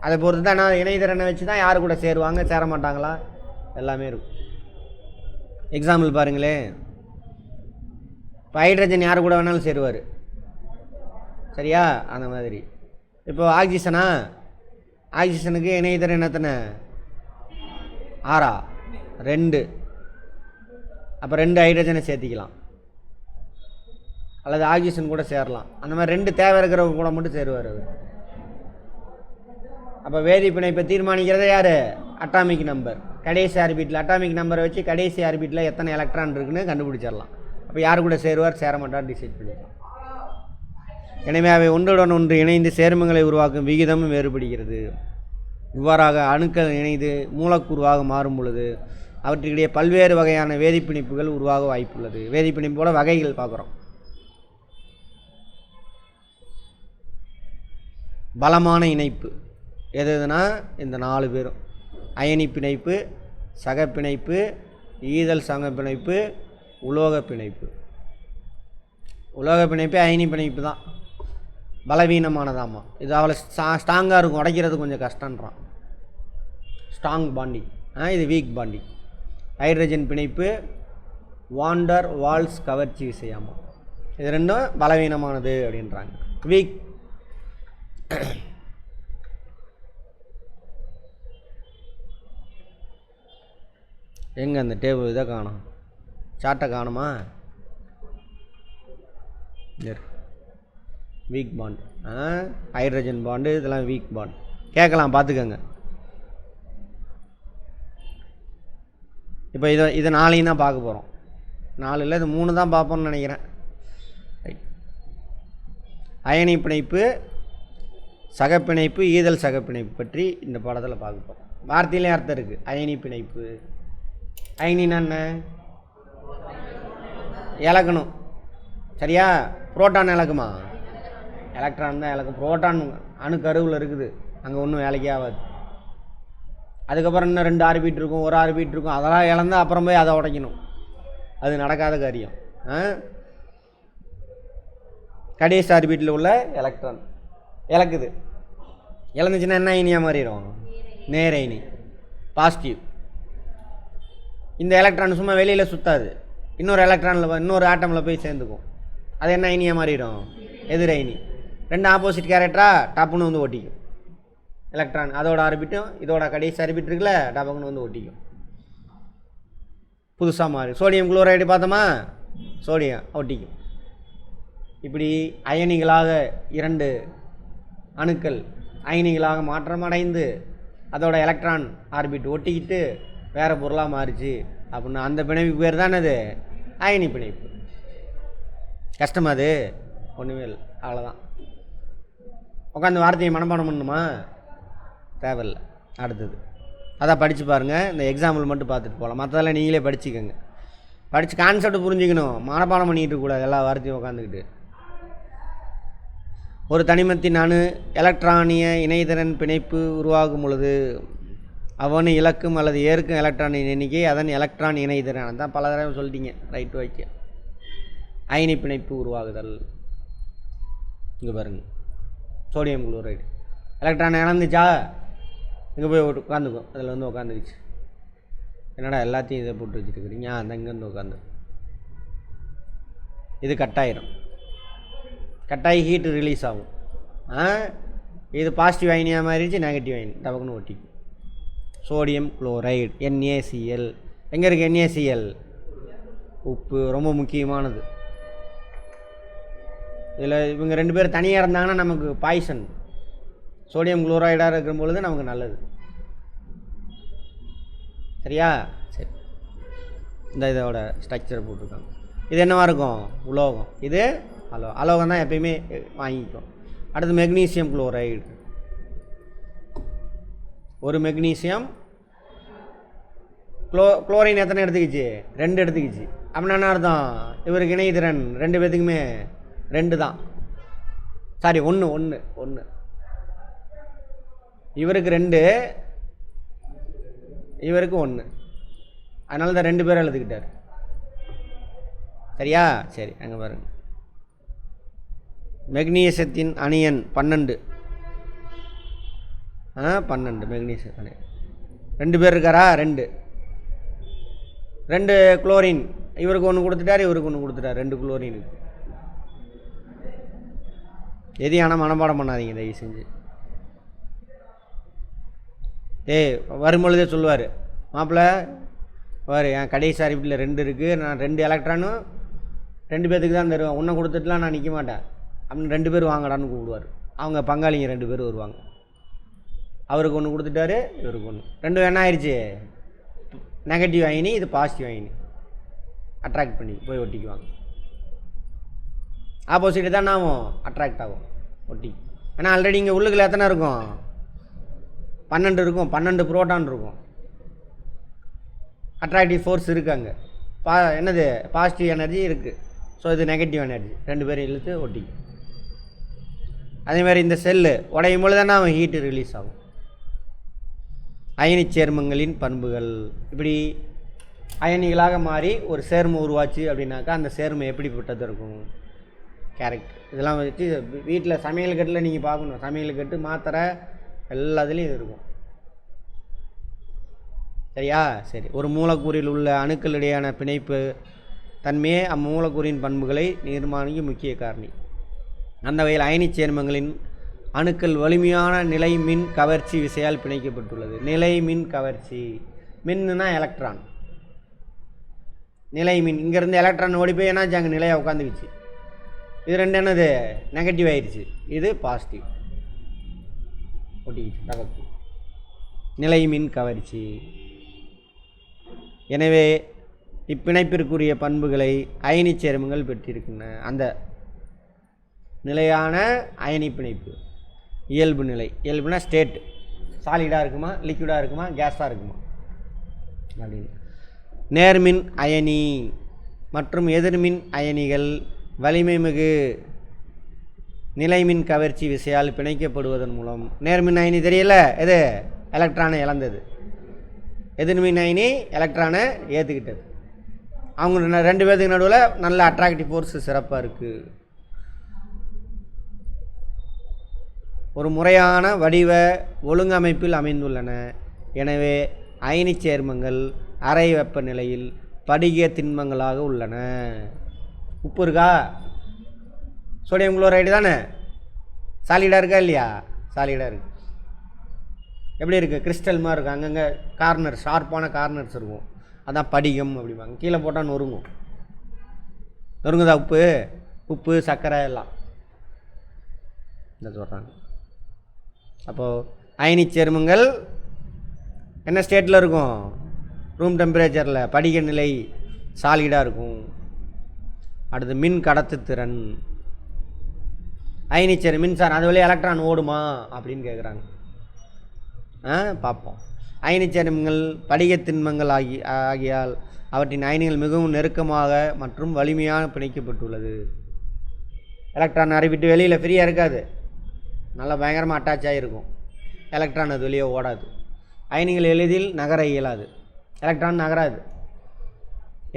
அதை பொறுத்து தான் நான் இணைதிறனை வச்சு தான் யார் கூட சேருவாங்க, சேர மாட்டாங்களா, எல்லாமே இருக்கும். எக்ஸாம்பிள் பாருங்களேன். இப்போ ஹைட்ரஜன் யார் கூட வேணாலும் சேருவார், சரியா? அந்த மாதிரி இப்போ ஆக்சிஜனுக்கு இணைதிறன் எத்தனை? 6 2. அப்போ 2 ஹைட்ரஜனை சேர்த்திக்கலாம், அல்லது ஆக்சிஜன் கூட சேரலாம். அந்த மாதிரி 2 தேவை இருக்கிறவங்க கூட மட்டும் சேருவார் அவர். அப்போ வேதிப்பிணைப்பை தீர்மானிக்கிறதே யார்? Atomic number. கடைசி ஆர்பிட்டில் அட்டாமிக் நம்பரை வச்சு கடைசி ஆர்பிட்டில் எத்தனை எலக்ட்ரான் இருக்குன்னு கண்டுபிடிச்சிடலாம். அப்போ யார் கூட சேருவார், சேர மாட்டார் டிசைட் பண்ணிடலாம். எனவே அவை ஒன்றுடன் ஒன்று இணைந்து சேர்மங்களை உருவாக்கும் விகிதமும் வேறுபடுகிறது. இவ்வாறாக அணுக்கள் இணைந்து மூலக்கூறாக மாறும் பொழுது அவற்றிடையே பல்வேறு வகையான வேதிப்பிணைப்புகள் உருவாக வாய்ப்புள்ளது. வேதிப்பிணைப்போட வகைகள் பார்க்குறோம். பலமான இணைப்பு எதுனா இந்த 4 பேரும்: அயனி பிணைப்பு, சகப்பிணைப்பு, ஈதல் சகப்பிணைப்பு, உலோக பிணைப்பு. உலோக பிணைப்பு அயனி பிணைப்பு தான் பலவீனமானதாம்மா. இது அவ்வளோ ஸ்ட்ராங்காக இருக்கும், உடைக்கிறது கொஞ்சம் கஷ்டன்றான். Strong bonding. இது வீக் பாண்டிங். ஹைட்ரஜன் பிணைப்பு வாண்டர் வால்ஸ் கவர்ச்சி விசையாமா. இது ரெண்டும் பலவீனமானது அப்படின்றாங்க. வீக். எங்கே அந்த டேபிள் இதை காணும், சார்ட்டை காணுமா? வீக் பாண்ட், ஹைட்ரஜன் பாண்டு, இதெல்லாம் வீக் பாண்ட். கேட்கலாம், பார்த்துக்கோங்க. இப்போ இதை 4 தான் பார்க்க போகிறோம். 4 இல்லை, இது 3 தான் பார்ப்போம்னு நினைக்கிறேன். ரைட். அயனி பிணைப்பு, சகப்பிணைப்பு, ஈதல் சகப்பிணைப்பு பற்றி இந்த பாடத்தில் பார்க்க போகிறோம். வார்த்தையிலே அர்த்தம் இருக்குது. அயனி பிணைப்பு, அயனின்னா என்ன? இலக்கணும், சரியா? புரோட்டான் இலக்குமா? எலக்ட்ரான் தான் இலக்கும். புரோட்டான் அணு கருவில் இருக்குது, அங்கே ஒன்றும் வேலைக்கே ஆகாது. அதுக்கப்புறம் இன்னும் 2 ஆர்பிட் இருக்கும், 1 ஆர்பிட் இருக்கும். அதெல்லாம் இழந்தால் அப்புறம் போய் அதை உடைக்கணும். அது நடக்காத காரியம். கடைசி ஆர்பிட்டில் உள்ள எலக்ட்ரான் இழக்குது. இழந்துச்சுன்னா என்ன அயனியாக மாறிடும்? நேர் அயனி, பாசிட்டிவ். இந்த எலக்ட்ரான் சும்மா வெளியில் சுற்றாது, இன்னொரு எலக்ட்ரானில் இன்னொரு ஆட்டமில் போய் சேர்ந்துக்கும். அது என்ன அயனியாக மாறிடும்? எதிர் அயனி. 2 ஆப்போசிட் கேரக்டராக டப்புன்னு வந்து ஒட்டிக்கும். எலக்ட்ரான் அதோட ஆர்பிட்டும் இதோட கடைசி ஆர்பிட் இருக்குல்ல, டப்புன்னு வந்து ஒட்டிக்கும். புதுசாக மாறி சோடியம் குளோரைடு பார்த்தோமா, சோடியம் ஒட்டிக்கும். இப்படி அயனிகளாக 2 அணுக்கள் அயனிகளாக மாற்றமடைந்து அதோட எலக்ட்ரான் ஆர்பிட் ஒட்டிக்கிட்டு வேறு பொருளாக மாறிச்சு அப்படின்னா அந்த பிணைப்பு பேர் தான் அது அயனி பிணைப்பு. கஷ்டமா அது? ஒன்றுமே இல்லை, அவ்வளோதான். உட்காந்து வார்த்தையை மனப்பாடம் பண்ணணுமா? தேவையில்லை. அடுத்தது அதான் படித்து பாருங்கள். இந்த எக்ஸாம்பிள் மட்டும் பார்த்துட்டு போகலாம், மற்றதெல்லாம் நீங்களே படிச்சுக்கோங்க. படித்து கான்செப்ட் புரிஞ்சுக்கணும், மனப்பாடம் பண்ணிகிட்டு இருக்கக்கூடாது எல்லா வார்த்தையும் உட்காந்துக்கிட்டு. ஒரு தனிமத்தின் அணு எலக்ட்ரானிய இணைதிறன் பிணைப்பு உருவாகும் பொழுது அவனு இலக்கும் அல்லது ஏற்கும் எலக்ட்ரானின் எண்ணிக்கை அதன் எலக்ட்ரான் இணைதிறன். அதான் பல தடவை சொல்லிட்டீங்க, ரைட்டு வைக்க. அயனி பிணைப்பு உருவாகுதல். இங்கே பாருங்கள், சோடியம் குளோரைடு எலக்ட்ரான் இழந்துச்சா, இங்கே போய் உட்காந்துக்கும், அதில் வந்து உட்காந்துருச்சு. என்னடா எல்லாத்தையும் இதை போட்டு வச்சுருக்கிறீங்க, அந்த இங்கேருந்து உட்காந்து இது கட்டாயிரும். கட்டாயி ஹீட்டு ரிலீஸ் ஆகும். இது பாசிட்டிவ் அயனியாக மாறிடுச்சு, நெகட்டிவ் அயனி டபக்குன்னு ஒட்டிக்கும். Sodium chloride NaCl. எங்கே இருக்குது NaCl? உப்பு, ரொம்ப முக்கியமானது. இதில் இவங்க 2 பேர் தனியாக இருந்தாங்கன்னா நமக்கு பாய்சன். சோடியம் குளோரைடாக இருக்கும் பொழுது நமக்கு நல்லது, சரியா? சரி, இந்த இதோட ஸ்ட்ரக்சர் போட்டிருக்காங்க. இது என்னவாக இருக்கும்? உலோகம். இது அலோகம் தான் எப்பயுமே வாங்கிக்கும். அடுத்து மெக்னீசியம் குளோரைடு. ஒரு மெக்னீசியம் குளோரின் எத்தனை எடுத்துக்கிச்சு? 2 எடுத்துக்கிச்சு. அப்படின்னா என்ன அர்த்தம்? இவருக்கு இணைதிறன் 2 பேத்துக்குமே 2 தான். சாரி 1 இவருக்கு 2, இவருக்கு 1. அதனால தான் 2 பேரும் எழுதுக்கிட்டார். சரியா? சரி, அங்கே பாருங்க. மெக்னீசியத்தின் அணியன் 12. 12 மெக்னீசியம் அணியன். 2 பேர் இருக்காரா? 2 குளோரின். இவருக்கு 1 கொடுத்துட்டார், இவருக்கு 1 கொடுத்துட்டார். 2 குளோரினுக்கு. எதையும் ஆனால் மனப்பாடம் பண்ணாதீங்க தயவு செஞ்சு. வரும்பொழுதே சொல்லுவார், மாப்பிள்ளை வார் என் கடைசி அறிவிப்பில் 2 இருக்குது, நான் 2 எலக்ட்ரானும் 2 பேர்த்துக்கு தான் தருவேன், உன்னை கொடுத்துட்டுலாம் நான் நிற்க மாட்டேன் அப்படின்னு 2 பேர் வாங்கடான்னு கூப்பிடுவார். அவங்க பங்காளிங்க 2 பேர் வருவாங்க. அவருக்கு 1 கொடுத்துட்டாரு, இவருக்கு 1. 2 என்ன ஆயிடுச்சு? நெகட்டிவ் அயனி, இது பாசிட்டிவ் அயனி. அட்ராக்ட் பண்ணி போய் ஒட்டிக்குவாங்க. ஆப்போசிட்டு தான் ஆகும், அட்ராக்ட் ஆகும் ஒட்டி. ஏன்னா ஆல்ரெடி இங்கே உள்ளுக்குள்ள எத்தனை இருக்கும்? 12 இருக்கும். 12 புரோட்டான் இருக்கும். அட்ராக்டிவ் ஃபோர்ஸ் இருக்காங்க. என்னது? பாசிட்டிவ் எனர்ஜி இருக்குது. ஸோ இது நெகட்டிவ் எனர்ஜி. 2 பேரும் இழுத்து ஒட்டிக்கும். அதேமாதிரி இந்த செல்லு உடையும் பொழுது தானே அவன் ஹீட்டு ரிலீஸ் ஆகும். அயனி சேர்மங்களின் பண்புகள். இப்படி அயனிகளாக மாறி ஒரு சேர்மம் உருவாச்சு அப்படின்னாக்கா அந்த சேர்மம் எப்படிப்பட்டது இருக்கும்? கேரக்டர். இதெல்லாம் வச்சு வீட்டில் சமையல் கட்டில் நீங்கள் பார்க்கணும். சமையல் கட்டு, மாத்திரை எல்லாத்துலேயும் இது இருக்கும். சரியா? சரி. ஒரு மூலக்கூறில் உள்ள அணுக்களிடையான பிணைப்பு தன்மையே அம்மூலக்கூறின் பண்புகளை நிர்மாணிக்கும் முக்கிய காரணி. அந்த வகையில் அயனி சேர்மங்களின் அணுக்கள் வலிமையான நிலை மின் கவர்ச்சி விசையால் பிணைக்கப்பட்டுள்ளது. நிலை மின் கவர்ச்சி. மின்னுனா எலக்ட்ரான். நிலை மின். இங்கேருந்து எலக்ட்ரான் ஓடி போய் என்னாச்சு? அங்கே நிலையாக உட்காந்துக்குச்சு. இது 2 என்னது? நெகட்டிவ் ஆயிடுச்சு. இது பாசிட்டிவ் ஒட்டிக்கிச்சு. நிலை மின் கவர்ச்சி. எனவே இப்பிணைப்பிற்குரிய பண்புகளை அயனி சேர்மங்கள் பெற்றிருக்கின்றன. அந்த நிலையான அயனி பிணைப்பு இயல்பு நிலை. இயல்புனா ஸ்டேட். சாலிடாக இருக்குமா, லிக்விடாக இருக்குமா, கேஸாக இருக்குமா அப்படின்னு. நேர்மின் அயனி மற்றும் எதிர்மின் அயனிகள் வலிமை மிகு நிலைமின் கவர்ச்சி விசையால் பிணைக்கப்படுவதன் மூலம் நேர்மின் அயனி தெரியல, எது? எலக்ட்ரானை இழந்தது. எதிர்மின் அயனி எலக்ட்ரானை ஏற்றுக்கிட்டது. அவங்க 2 பேர்த்துக்கு நடுவில் நல்ல அட்ராக்டிவ் ஃபோர்ஸ் சிறப்பாக இருக்குது. ஒரு முறையான வடிவ ஒழுங்கமைப்பில் அமைந்துள்ளன. எனவே அயனி சேர்மங்கள் அறை வெப்பநிலையில் படிக திண்மங்களாக உள்ளன. உப்பு இருக்கா? சோடியம் குளோரைடு தானே. சாலிடாக இருக்கா இல்லையா? சாலிடாக இருக்குது. எப்படி இருக்குது? கிறிஸ்டல் மாதிரி இருக்குது. அங்கங்கே கார்னர், ஷார்ப்பான கார்னர்ஸ் இருக்கும். அதான் படிகம் அப்படிம்பாங்க. கீழே போட்டால் நொறுங்கும். நொறுங்குதா? உப்பு சர்க்கரை எல்லாம் இந்த சொல்கிறாங்க. அப்போது அயனி சேர்மங்கள் என்ன ஸ்டேட்டில் இருக்கும்? ரூம் டெம்பரேச்சரில் படிக நிலை சாலிடாக இருக்கும். அடுத்து மின் கடத்து திறன். அயனி சேர்மம் மின்சாரம் அது வழியாக எலக்ட்ரான் ஓடுமா அப்படின்னு கேட்குறாங்க. பார்ப்போம். அயனி சேர்மங்கள் படிக திண்மங்கள் ஆகியால் அவற்றின் அயனிகள் மிகவும் நெருக்கமாக மற்றும் வலிமையாக பிணைக்கப்பட்டுள்ளது. எலக்ட்ரான் அறிவிட்டு வெளியில் ஃப்ரீயாக இருக்காது, நல்லா பயங்கரமாக அட்டாச் ஆகிருக்கும். எலக்ட்ரான் அது வெளியே ஓடாது. அயனிகள் எளிதில் நகர இயலாது. எலக்ட்ரான் நகராது.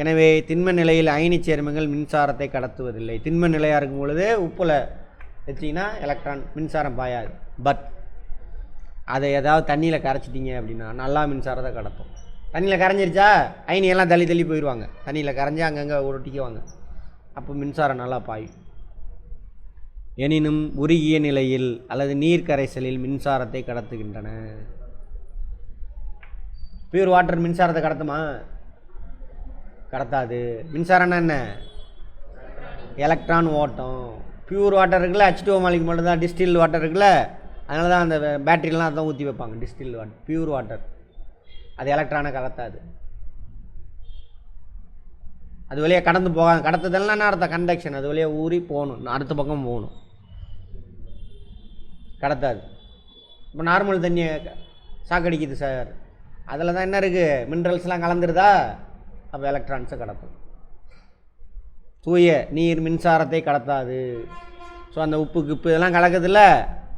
எனவே திண்ம நிலையில் அயனி சேர்மங்கள் மின்சாரத்தை கடத்துவதில்லை. திண்ம நிலையாக இருக்கும் பொழுது உப்பில் வச்சிங்கன்னா எலக்ட்ரான் மின்சாரம் பாயாது. பட் அதை ஏதாவது தண்ணியில் கரைச்சிட்டிங்க அப்படின்னா நல்லா மின்சாரத்தை கடத்தும். தண்ணியில் கரைஞ்சிருச்சா அயனியெல்லாம் தள்ளி போயிடுவாங்க. தண்ணியில் கரைஞ்சி அங்கங்கே ஒட்டிக்குவாங்க. அப்போ மின்சாரம் நல்லா பாயும். எனினும் உருகிய நிலையில் அல்லது நீர் கரைசலில் மின்சாரத்தை கடத்துகின்றன. பியூர் வாட்டர் மின்சாரத்தை கடத்துமா? கடத்தாது. மின்சாரம்னா என்ன? எலக்ட்ரான் ஓட்டம். பியூர் வாட்டர் இருக்குல்ல, H2O மாலிகுல் மட்டும் தான். டிஸ்டில் வாட்டர் இருக்குல்ல, அதனால தான் அந்த பேட்டரிலாம் அதான் ஊற்றி வைப்பாங்க. Distil water, pure water. அது எலக்ட்ரானை கடத்தாது. அது வழியாக கடந்து போகாது. கடத்துதல்னா என்ன அர்த்தம்? கண்டக்ஷன். அது வழியாக ஊறி போகணும், அடுத்த பக்கம் போகணும், கடத்தாது. இப்போ நார்மல் தண்ணியை சாக்கடிக்குது சார், அதில் தான் என்ன இருக்குது? மினரல்ஸ்லாம் கலந்துருதா? அப்போ எலக்ட்ரான்ஸை கடத்தும். தூய நீர் மின்சாரத்தை கடத்தாது. ஸோ அந்த உப்பு கிப்பு இதெல்லாம் கலக்குதில்ல,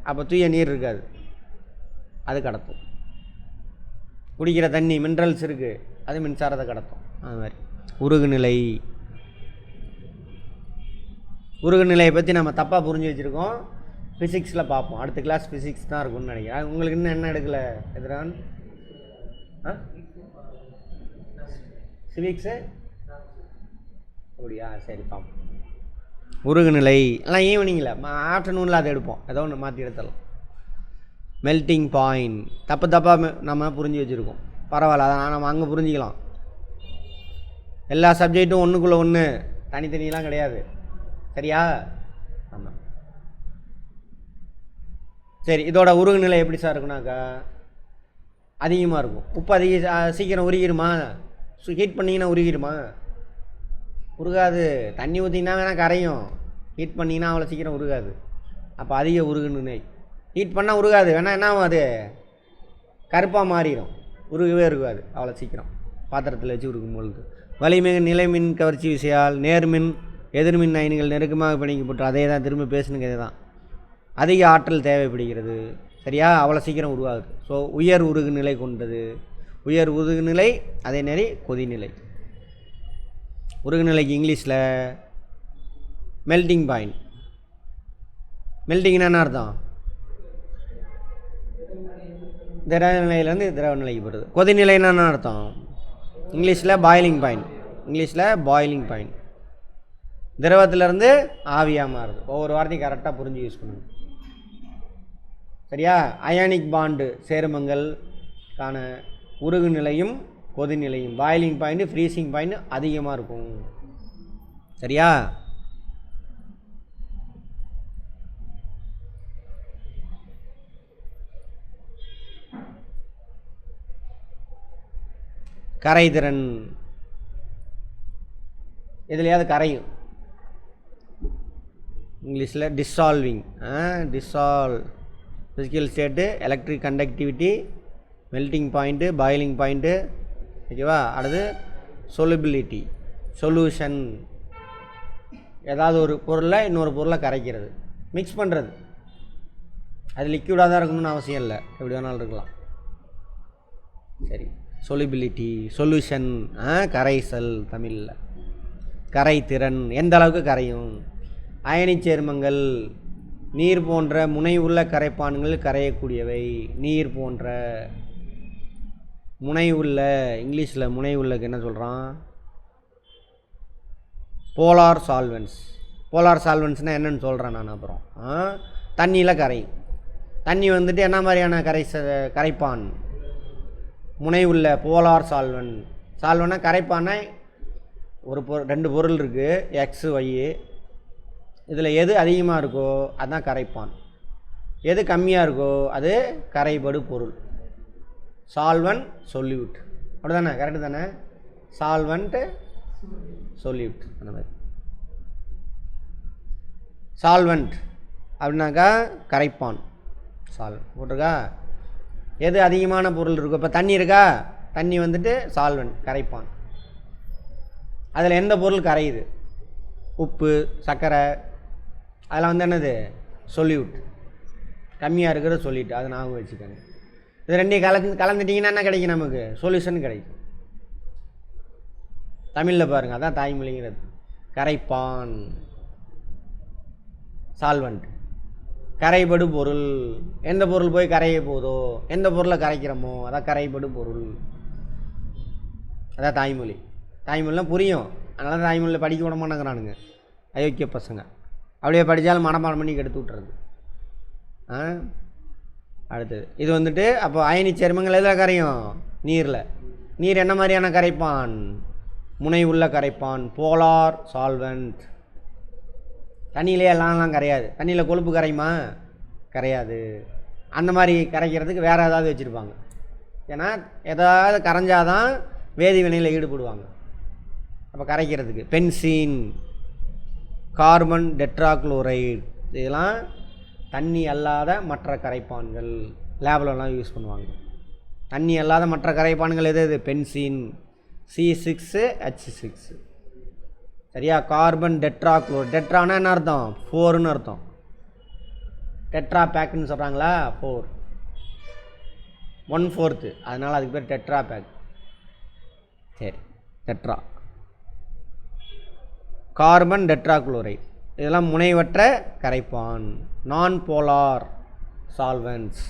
அப்போ தூய நீர் இருக்காது, அது கடத்தும். குடிக்கிற தண்ணி மினரல்ஸ் இருக்குது, அது மின்சாரத்தை கடத்தும். அது மாதிரி உருகுநிலை. உருகுநிலையை பற்றி நம்ம தப்பாக புரிஞ்சு வச்சுருக்கோம். ஃபிசிக்ஸில் பார்ப்போம், அடுத்த கிளாஸ் ஃபிசிக்ஸ் தான் இருக்கும்னு நினைக்கிறேன். உங்களுக்கு இன்னும் என்ன எடுக்கலை எதிரான்? சிவிக்ஸு அப்படியா? சரி பார்ப்போம். உருகுநிலை எல்லாம் ஈவினிங்கில், ஆஃப்டர்நூனில் அதை எடுப்போம், ஏதோ ஒன்று மாற்றி எடுத்துடலாம். மெல்ட்டிங் பாயிண்ட் தப்பாக நம்ம புரிஞ்சு வச்சுருக்கோம். பரவாயில்ல, அதை நம்ம அங்கே புரிஞ்சிக்கலாம். எல்லா சப்ஜெக்ட்டும் ஒன்றுக்குள்ளே ஒன்று, தனித்தனியெலாம் கிடையாது. சரியா? ஆமாம். சரி, இதோட உருகுநிலை எப்படி சார் இருக்குனாக்கா அதிகமாக இருக்கும். உப்பு சீக்கிரம் உருகிடுமா? ஹீட் பண்ணிங்கன்னா உருகிடுமா? உருகாது. தண்ணி ஊற்றிங்கன்னா வேணால் கரையும், ஹீட் பண்ணிங்கன்னா அவ்வளோ சீக்கிரம் உருகாது. அப்போ அதிக உருகுநிலை. ஹீட் பண்ணால் உருகாது, வேணால் என்ன ஆகும்? அது கருப்பாக மாறிடும், உருகவே இருக்காது அவ்வளோ சீக்கிரம் பாத்திரத்தில் வச்சு உருகும்பொழுது. வலிமிகு நிலைமின் கவர்ச்சி விசையால் நேர்மின் எதிர்மின் அயனிகள் நெருக்கமாக பிணைக்கப்பட்டு, அதே தான் திரும்ப பேசணுங்க. இதே தான் அதிக ஆற்றல் தேவைப்படுகிறது. சரியா? அவ்வளோ சீக்கிரம் உருவாகுது. ஸோ உயர் உருகுநிலை கொண்டது. உயர் உருகுநிலை, அதே நேரி கொதிநிலை. உருகுநிலைக்கு இங்கிலீஷில் மெல்ட்டிங் பாயிண்ட். மெல்ட்டிங்னா என்ன அர்த்தம்? திரவ நிலையிலேருந்து திரவ நிலைக்கு போகிறது. கொதிநிலைன்னா என்ன அர்த்தம்? இங்கிலீஷில் பாயிலிங் பாயிண்ட். இங்கிலீஷில் பாயிலிங் பாயிண்ட். திரவத்திலேருந்து ஆவியாக மாறுது. ஒவ்வொரு வார்த்தையும் கரெக்டாக புரிஞ்சு யூஸ் பண்ணணும். சரியா? அயானிக் பாண்டு சேர்மங்களுக்கான உருகுநிலையும் கொதிநிலையும், பாயிலிங் பாயிண்ட் ஃப்ரீசிங் பாயிண்ட் அதிகமாக இருக்கும். சரியா? கரைதிறன் எதுலையாவது கரையும். இங்கிலீஷில் dissolving, physical state, electric conductivity, melting point, boiling point. ஓகேவா? அடுத்து சொலுபிலிட்டி, சொல்யூஷன். ஏதாவது ஒரு பொருளை இன்னொரு பொருளை கரைக்கிறது, மிக்ஸ் பண்ணுறது. அது லிக்விடாக தான் இருக்கணும்னு அவசியம் இல்லை, எப்படி வேணாலும் இருக்கலாம். சரி, சொலிபிலிட்டி, சொல்யூஷன், கரைசல் தமிழில். கரைத்திறன் எந்த அளவுக்கு கரையும். அயனிச் சேர்மங்கள் நீர் போன்ற முனை உள்ள கரைப்பான்கள் கரையக்கூடியவை. நீர் போன்ற முனை உள்ள, இங்கிலீஷில் முனை உள்ளக்கு என்ன சொல்கிறான்? Polar solvents. போலார் சால்வென்ட்ஸ்னால் என்னென்னு சொல்கிறேன் நான் அப்புறம். தண்ணியில் கரையும். தண்ணி வந்துட்டு என்ன மாதிரியான கரைப்பான்? முனை உள்ள போலார் சால்வன். சால்வன்னா கரைப்பான்னா ஒரு ரெண்டு பொருள் இருக்குது, எக்ஸு ஒய்யு. இதில் எது அதிகமாக இருக்கோ அதுதான் கரைப்பான், எது கம்மியாக இருக்கோ அது கரைபடு பொருள். சால்வன்ட், சொல்யூட், அப்படி தானே? கரெக்டு தானே? சால்வன்ட்டு, சொல்யூட், அந்த மாதிரி. சால்வன்ட் அப்படின்னாக்கா கரைப்பான், சால்வன்ட் போட்டிருக்கா. எது அதிகமான பொருள் இருக்கோ, இப்போ தண்ணி இருக்கா, தண்ணி வந்துட்டு சால்வன்ட், கரைப்பான். அதில் எந்த பொருள் கரையுது? உப்பு, சர்க்கரை, அதில் வந்து என்னது? சொல்யூட். கம்மியாக இருக்கிற சொல்லிட்டு அதை ஞாபகம் வச்சுக்கோங்க. இது ரெண்டையும் கலந்துட்டிங்கன்னா என்ன கிடைக்கும் நமக்கு? சொல்யூஷன் கிடைக்கும். தமிழில் பாருங்கள், அதான் தாய்மொழிங்கிறது. கரைப்பான், சால்வன்ட், கரைபடு பொருள். எந்த பொருள் போய் கரைய போதோ, எந்த பொருளை கரைக்கிறோமோ அதான் கரைபடு பொருள். அதான் தாய்மொழி. தாய்மொழிலாம் புரியும், அதனால தான் தாய்மொழியில் படிக்க விட மாட்டேங்கிறானுங்க அயோக்கிய பசங்க. அப்படியே படித்தாலும் மனப்பாடம் பண்ணி கெடுத்து விட்டுறது. அடுத்தது இது வந்துட்டு அப்போ அயனி சேர்மங்கள் எதில் கரையும்? நீரில். நீர் என்ன மாதிரியான கரைப்பான்? முனை உள்ள கரைப்பான், போலார் சால்வெண்ட். தண்ணியிலே எல்லாம் கரையாது. தண்ணியில் கொழுப்பு கரையுமா? கரையாது. அந்த மாதிரி கரைக்கிறதுக்கு வேறு ஏதாவது வச்சுருப்பாங்க. ஏன்னா எதாவது கரைஞ்சாதான் வேதி வினையில் ஈடுபடுவாங்க. அப்போ கரைக்கிறதுக்கு பென்சீன், கார்பன் டெட்ராக்ளோரைடு, இதெல்லாம் தண்ணி அல்லாத மற்ற கரைப்பான்கள் லேபிலெலாம் யூஸ் பண்ணுவாங்க. தண்ணி அல்லாத மற்ற கரைப்பான்கள் எது? Benzene, C6H6. சரியா? கார்பன் டெட்ராக்ளோரைடு, டெட்ரானா என்ன அர்த்தம்? 4ன்னு அர்த்தம். டெட்ரா பேக்குன்னு சொல்கிறாங்களா? 4, 1/4, அதனால் அதுக்கு பேர் டெட்ரா பேக். சரி, டெட்ரா. கார்பன் டெட்ராக்ளோரைடு இதெல்லாம் முனைவற்ற கரைப்பான். நான் போலார் சால்வெண்ட்ஸ்.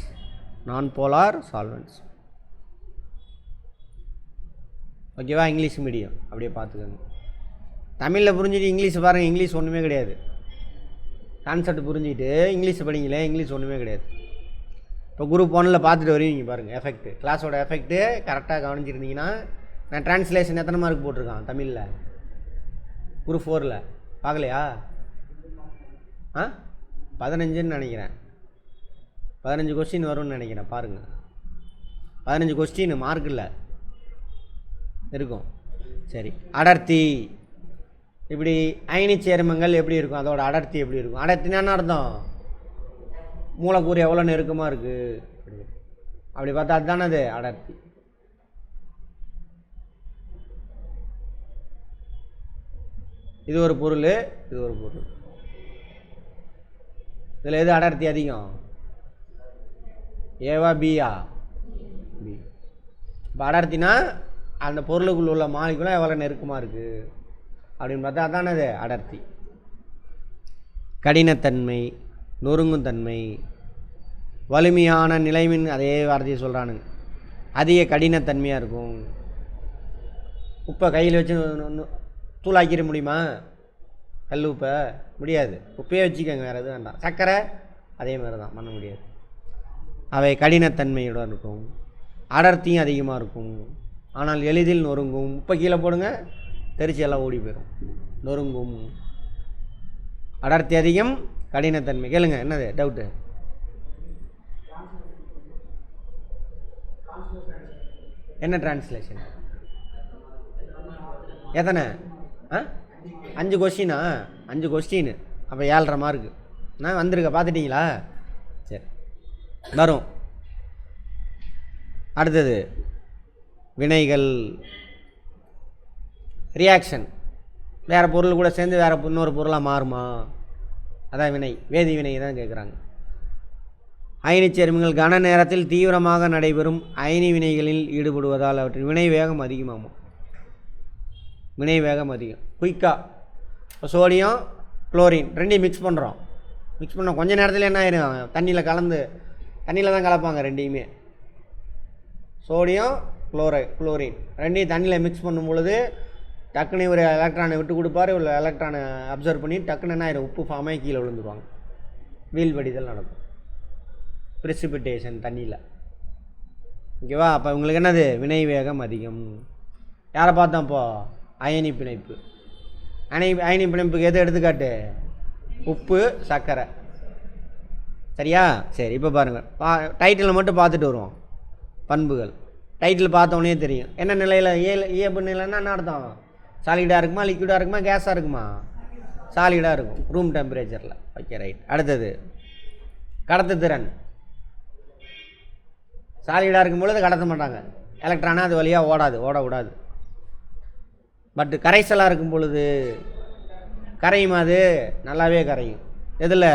ஓகேவா? இங்கிலீஷ் மீடியம் அப்படியே பார்த்துக்கோங்க. தமிழில் புரிஞ்சுட்டு இங்கிலீஷ் பாருங்கள், இங்கிலீஷ் ஒன்றுமே கிடையாது. கான்செப்ட் புரிஞ்சுக்கிட்டு இங்கிலீஷ் படிங்களே, இங்கிலீஷ் ஒன்றுமே கிடையாது. இப்போ குரூப் 1ல் பார்த்துட்டு வருவீங்க பாருங்கள், எஃபெக்ட்டு, கிளாஸோட எஃபெக்ட்டு கரெக்டாக கவனிச்சிருந்தீங்கன்னா. நான் டிரான்ஸ்லேஷன் எத்தனை மார்க் போட்டிருக்கான் தமிழில்? குரூப் 4ல் பார்க்கலையா? 15ன்னு நினைக்கிறேன். 15 கொஸ்டின் வரும்னு நினைக்கிறேன். பாருங்கள், 15 கொஸ்டின் மார்க் இல்லை இருக்கும். சரி, அடர்த்தி. இப்படி அயனி சேர்மங்கள் எப்படி இருக்கும், அதோட அடர்த்தி எப்படி இருக்கும்? அடர்த்தினா என்ன அர்த்தம்? மூலக்கூறு எவ்வளோ நெருக்கமாக இருக்குது அப்படி பார்த்தா அதுதானே அது அடர்த்தி. இது ஒரு பொருள், இது ஒரு பொருள். இதில் எது அடர்த்தி அதிகம்? ஏவா பியா? பி. இப்போ அடர்த்தினா அந்த பொருளுக்குள்ள உள்ள மாலிகுலாம் எவ்வளோ நெருக்கமாக இருக்குது அப்படின்னு பார்த்தா அதானே அது அடர்த்தி. கடினத்தன்மை, நொறுங்கும் தன்மை, வலிமையான நிலைமின், அதே வார்த்தையை சொல்கிறானுங்க. அதிக கடினத்தன்மையாக இருக்கும். உப்பை கையில் வச்சு தூளாக்கிட முடியுமா? கல் உப்பை முடியாது. உப்பையே வச்சுக்கோங்க, வேறு எதுவும் வேண்டாம். சர்க்கரை அதே மாதிரி தான், பண்ண முடியாது. அவை கடினத்தன்மையுடன் இருக்கும், அடர்த்தியும் அதிகமாக இருக்கும், ஆனால் எளிதில் நொறுங்கும். உப்பை கீழே போடுங்க, தெரிச்சு எல்லாம் ஓடி போயிடும். நொறுங்கும். அடர்த்தி அதிகம், கடினத்தன்மை. கேளுங்க, என்னது டவுட்டு? என்ன டிரான்ஸ்லேஷன்? எத்தனை? 5 கொஸ்டினா? 5 கொஸ்டின். அப்போ 7.5 மார்க்கு. நான் வந்திருக்க பார்த்துட்டிங்களா? சரி, வரும். அடுத்தது வினைகள், ரியாக்ஷன். வேறு பொருள் கூட சேர்ந்து வேறு இன்னொரு பொருளாக மாறுமா? அதான் வினை. வேதி வினை தான் கேட்குறாங்க. அயனி சேர்மங்கள் கன நேரத்தில் தீவிரமாக நடைபெறும் அயனி வினைகளில் ஈடுபடுவதால் அவற்றின் வினை வேகம் அதிகமாகும். வினை வேகம் அதிகம், குயிக்காக. இப்போ சோடியம் குளோரின் ரெண்டையும் மிக்ஸ் பண்ணுறோம். மிக்ஸ் பண்ண கொஞ்சம் நேரத்தில் என்ன ஆயிடும்? தண்ணியில் கலந்து, தண்ணியில் தான் கலப்பாங்க ரெண்டையுமே. சோடியம் குளோரின் ரெண்டையும் தண்ணியில் மிக்ஸ் பண்ணும் பொழுது டக்குன்னு ஒரு எலக்ட்ரானை விட்டு கொடுப்பாரு, ஒரு எலக்ட்ரானை அப்சர்வ் பண்ணி டக்குன்னு என்ன ஆயிடும்? உப்பு ஃபார்மே கீழே விழுந்துருவாங்க. வீழ்வடிதல் நடக்கும், ப்ரெசிபிட்டேஷன் தண்ணியில். ஓகேவா? அப்போ உங்களுக்கு என்னது? வினை வேகம் அதிகம். யாரை பார்த்தோம் இப்போ? அயனி பிணைப்பு. அயனி பிணைப்புக்கு எது எடுத்துக்காட்டு? உப்பு, சர்க்கரை. சரியா? சரி, இப்போ பாருங்கள், டைட்டில் மட்டும் பார்த்துட்டு வருவோம். பண்புகள் டைட்டில் பார்த்தோன்னே தெரியும் என்ன நிலையில். இயல்பு நிலைன்னா என்ன அர்த்தம்? சாலிடாக இருக்குமா, லிக்விடாக இருக்குமா, கேஸாக இருக்குமா? சாலிடாக இருக்கும், ரூம் டெம்பரேச்சரில். Okay, right. அடுத்தது கடத்துத்திறன். சாலிடாக இருக்கும் பொழுது கடத்த மாட்டாங்க, எலக்ட்ரானா அது வழியாக ஓட விடாது. பட் கரைசலாக இருக்கும் பொழுது கரையும், அது நல்லாவே கரையும். எதில்?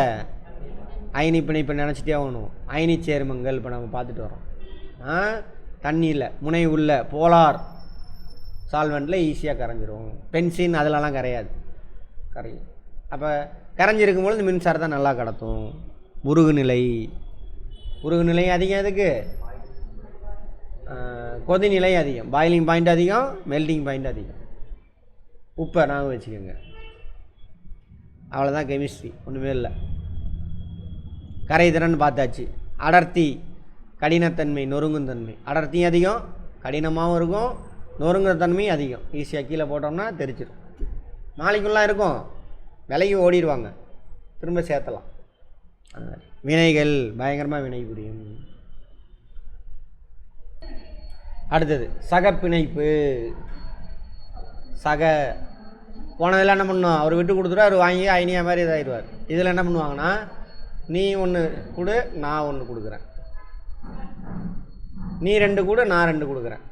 அயனி பிணைப்பு நினச்சிட்டே ஆகணும். அயனி சேர்மங்கள் இப்போ நம்ம பார்த்துட்டு வரோம். தண்ணியில் முனை உள்ள போலார் சால்வெண்ட்டில் ஈஸியாக கரைஞ்சிரும். பென்சின் அதிலலாம் கரையாது, கரையும். அப்போ கரைஞ்சிருக்கும் பொழுது மின்சாரத்தை நல்லா கடத்தும். உருகுநிலை அதிகம். அதுக்கு கொதிநிலை அதிகம், பாயிலிங் பாயிண்ட் அதிகம், மெல்டிங் பாயிண்ட் அதிகம். உப்பை நாங்கள் வச்சுக்கோங்க. அவ்வளோதான் கெமிஸ்ட்ரி, ஒன்றுமே இல்லை. கரைதிறன் பார்த்தாச்சு. அடர்த்தி, கடினத்தன்மை, நொறுங்கும் தன்மை. அடர்த்தியும் அதிகம், கடினமாகவும் இருக்கும், நொறுங்குற தன்மையும் அதிகம். ஈஸியாக கீழே போட்டோம்னா தெரிச்சிடும். நாளைக்குள்ளாம் இருக்கும், விலைக்கு ஓடிடுவாங்க, திரும்ப சேர்த்தலாம். அந்த மாதிரி வினைகள் பயங்கரமாக வினை புரியும். அடுத்தது சகப்பிணைப்பு. சக. போனதில் என்ன பண்ணும், அவர் விட்டு கொடுத்துட்டு அவர் வாங்கி ஐனியா மாதிரி இதாகிடுவார். இதில் என்ன பண்ணுவாங்கன்னா, நீ ஒன்று கொடு, நான் ஒன்று கொடுக்குறேன், நீ 2 கொடு, நான் 2 கொடுக்குறேன்,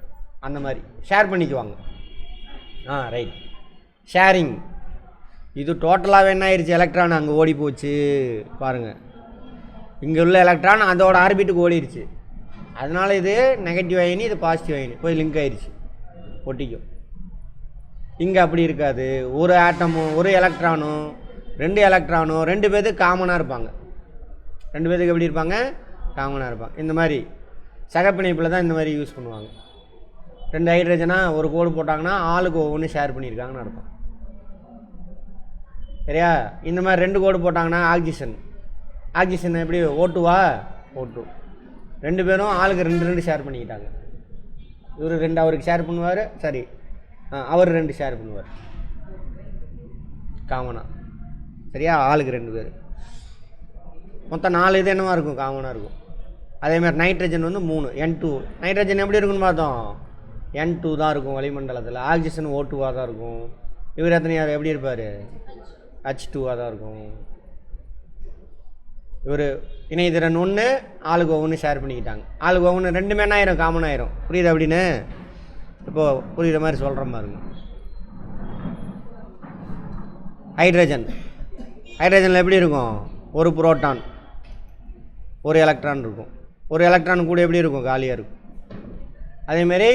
அந்த மாதிரி ஷேர் பண்ணிக்குவாங்க. Right, sharing. இது டோட்டலாகவே என்ன ஆயிடுச்சு, எலக்ட்ரான் அங்கே ஓடி போச்சு பாருங்கள். இங்கே உள்ள எலக்ட்ரான் அதோட ஆர்பிட்டுக்கு ஓடிடுச்சு. அதனால் இது நெகட்டிவ் அயனி, இது பாசிட்டிவ் அயனி போய் லிங்க் ஆயிடுச்சு, ஒட்டிக்கும். இங்கே அப்படி இருக்காது. ஒரு ஆட்டமும் ஒரு எலக்ட்ரானும் 2 எலக்ட்ரானும் 2 பேருக்கு காமனாக இருப்பாங்க. 2 பேருக்கு எப்படி இருப்பாங்க, காமனாக இருப்பாங்க. இந்த மாதிரி சகப்பிணைப்பில் தான் இந்த மாதிரி யூஸ் பண்ணுவாங்க. 2 ஹைட்ரஜனாக ஒரு கோடு போட்டாங்கன்னா ஆளுக்கு ஒவ்வொன்று ஷேர் பண்ணியிருக்காங்கன்னு அர்த்தம். சரியா? இந்த மாதிரி 2 கோடு போட்டாங்கன்னா ஆக்சிஜன் எப்படி ஓட்டுவா, ஓட்டு. 2 பேரும் ஆளுக்கு 2 ஷேர் பண்ணிக்கிட்டாங்க. இவர் 2 அவருக்கு ஷேர் பண்ணுவார், சரி, அவர் 2 ஷேர் பண்ணுவார் காமனாக. சரியா? ஆளுக்கு 2 பேர், மொத்தம் 4 இது என்னவா இருக்கும், காமனாக இருக்கும். அதேமாதிரி நைட்ரஜன் வந்து 3, N2. நைட்ரஜன் எப்படி இருக்குன்னு பார்த்தோம், N2 தான் இருக்கும் வளிமண்டலத்தில். ஆக்சிஜன் O2வாக தான் இருக்கும். இவர் எத்தனையார் எப்படி இருப்பார், H2வாக தான் இருக்கும். இவர் இணையதிறன் 1, ஆளுக்கு ஒவ்வொன்று ஷேர் பண்ணிக்கிட்டாங்க. ஆளுக்கு ஒவ்வொன்று 2 என்ன ஆயிரும், காமன் ஆயிரும். புரியுது அப்படின்னு? இப்போது புரியுற மாதிரி சொல்கிற பாருங்க. ஹைட்ரஜனில் எப்படி இருக்கும், ஒரு புரோட்டான், ஒரு எலக்ட்ரான் இருக்கும். ஒரு எலக்ட்ரான் கூட எப்படி இருக்கும், காலியாக இருக்கும். அதேமாரி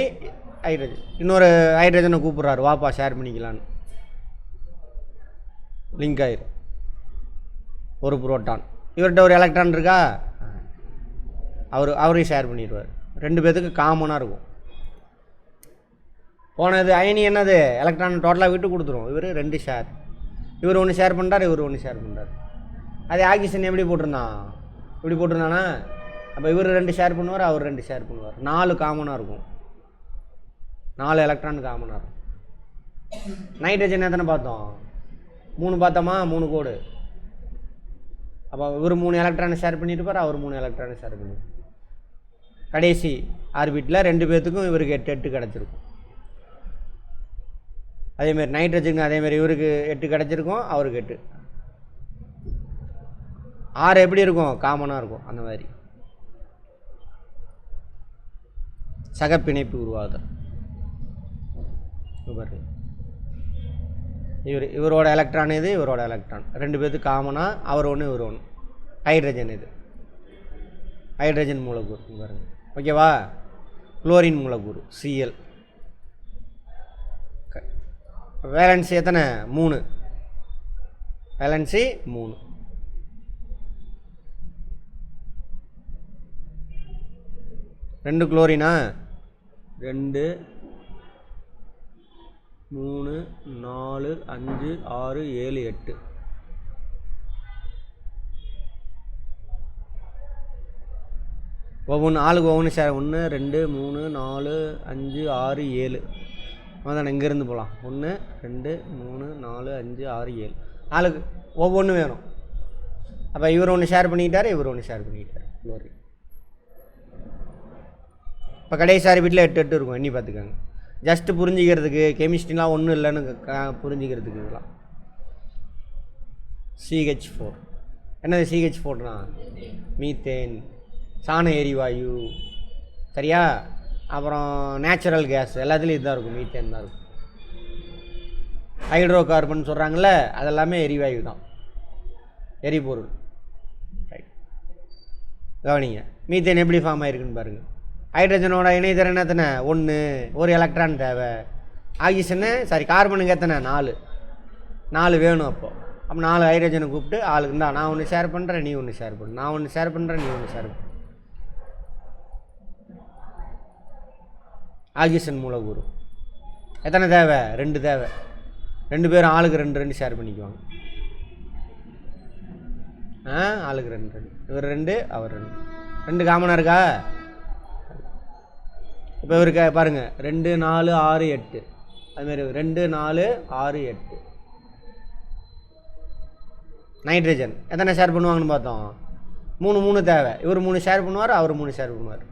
ஹைட்ரஜன் இன்னொரு ஹைட்ரஜனை கூப்பிட்றாரு, வாப்பா ஷேர் பண்ணிக்கலான்னு. லிங்க் ஆயிரும், ஒரு புரோட்டான். இவர்கிட்ட ஒரு எலக்ட்ரான் இருக்கா, அவரையும் ஷேர் பண்ணிடுவார். 2 பேர்த்துக்கு காமனாக இருக்கும். போனது அயனி என்னது, எலக்ட்ரான் டோட்டலாக விட்டு கொடுத்துரும். இவர் 2 ஷேர், இவர் 1 ஷேர் பண்ணுறார், இவர் 1 ஷேர் பண்ணுறார். அதே ஆக்சிஜன் எப்படி போட்டிருந்தான், இப்படி போட்டிருந்தானா, அப்போ இவர் 2 ஷேர் பண்ணுவார், அவர் 2 ஷேர் பண்ணுவார். 4 காமனாக இருக்கும், 4 எலக்ட்ரான் காமனாக இருக்கும். நைட்ரஜன் எத்தனை பார்த்தோம், 3 பார்த்தோமா, 3 கோடு. அப்போ இவர் 3 எலக்ட்ரானை ஷேர் பண்ணியிருப்பார், அவர் 3 எலக்ட்ரானை ஷேர் பண்ணியிருப்பார். கடைசி ஆர்பிட்டில் 2 பேர்த்துக்கும் இவருக்கு 8 கிடச்சிருக்கும். அதேமாரி நைட்ரஜனுக்கு அதேமாரி இவருக்கு 8 கிடச்சிருக்கும், அவருக்கு 8. 6 எப்படி இருக்கும், காமனாக இருக்கும். அந்த மாதிரி சகப்பிணைப்பு உருவாகுது. இவரோட எலக்ட்ரான் இது, இவரோட எலக்ட்ரான் 2 பேர்த்துக்கு காமனாக, அவர் 1 இவர் 1. ஹைட்ரஜன் இது, ஹைட்ரஜன் மூலக்கூறு பாருங்க. ஓகேவா? குளோரின் மூலக்கூறு Cl. வேலன்சி எத்தனை, 3. வேலன்சி 3. ரெண்டு குளோரினா, 2 3 4 5 6 7 8. ஒவ்வொன்று ஆளுக்கு ஒவ்வொன்று ஷேர். 1 2 3 4 5 6 7. அதான் இங்கேருந்து போகலாம். 1 2 3 4 5 6 7. ஆளுக்கு ஒவ்வொன்று வேணும். அப்போ இவர் 1 ஷேர் பண்ணிக்கிட்டார், இவர் 1 ஷேர் பண்ணிக்கிட்டார். குளோரின். இப்போ கடைசி ஆர்பிட்டில் 8 8 இருக்கும். எண்ணி பார்த்துக்கோங்க. ஜஸ்ட்டு புரிஞ்சிக்கிறதுக்கு, கெமிஸ்ட்ரிலாம் ஒன்றும் இல்லைன்னு புரிஞ்சிக்கிறதுக்கு. இதெல்லாம் CH4. என்னது CH4னா? மீத்தேன், சாண எரிவாயு. சரியா? அப்புறம் நேச்சுரல் கேஸ் எல்லாத்துலேயும் இதுதான் இருக்கும், மீத்தேன் தான் இருக்கும். ஹைட்ரோ கார்பன் சொல்கிறாங்கள்ல, அதெல்லாமே எரிவாயு தான், எரிபொருள். ரைட், கவனிங்க. மீத்தேன் எப்படி ஃபார்ம் ஆகிருக்குன்னு பாருங்கள். ஹைட்ரஜனோட இணைதிறன் எத்தனை? 1. ஒரு எலக்ட்ரான் தேவை. ஆக்சிஜனு கார்பனுக்கு எத்தனை? 4. 4 வேணும். அப்போ 4 ஹைட்ரஜனை கூப்பிட்டு ஆளுக்கு இருந்தால் நான் 1 ஷேர் பண்ணுறேன், நீ 1 ஷேர் பண்ணு, நான் 1 ஷேர் பண்ணுறேன், நீ 1 ஷேர் பண்ணு. ஆக்சிஜன் மூலக்கூறு எத்தனை தேவை? 2 தேவை. 2 பேரும் ஆளுக்கு 2 2 ஷேர் பண்ணிக்குவாங்க. ஆளுக்கு 2 2. இவர் 2, அவர் 2. 2 காமனாக இருக்கா? இப்போ இவருக்கு பாருங்கள், 2 4 6 8. அதுமாரி 2 4 6 8. நைட்ரஜன் எத்தனை ஷேர் பண்ணுவாங்கன்னு பார்த்தோம்? 3 3 தேவை. இவர் 3 ஷேர் பண்ணுவார், அவர் 3 ஷேர் பண்ணுவார்.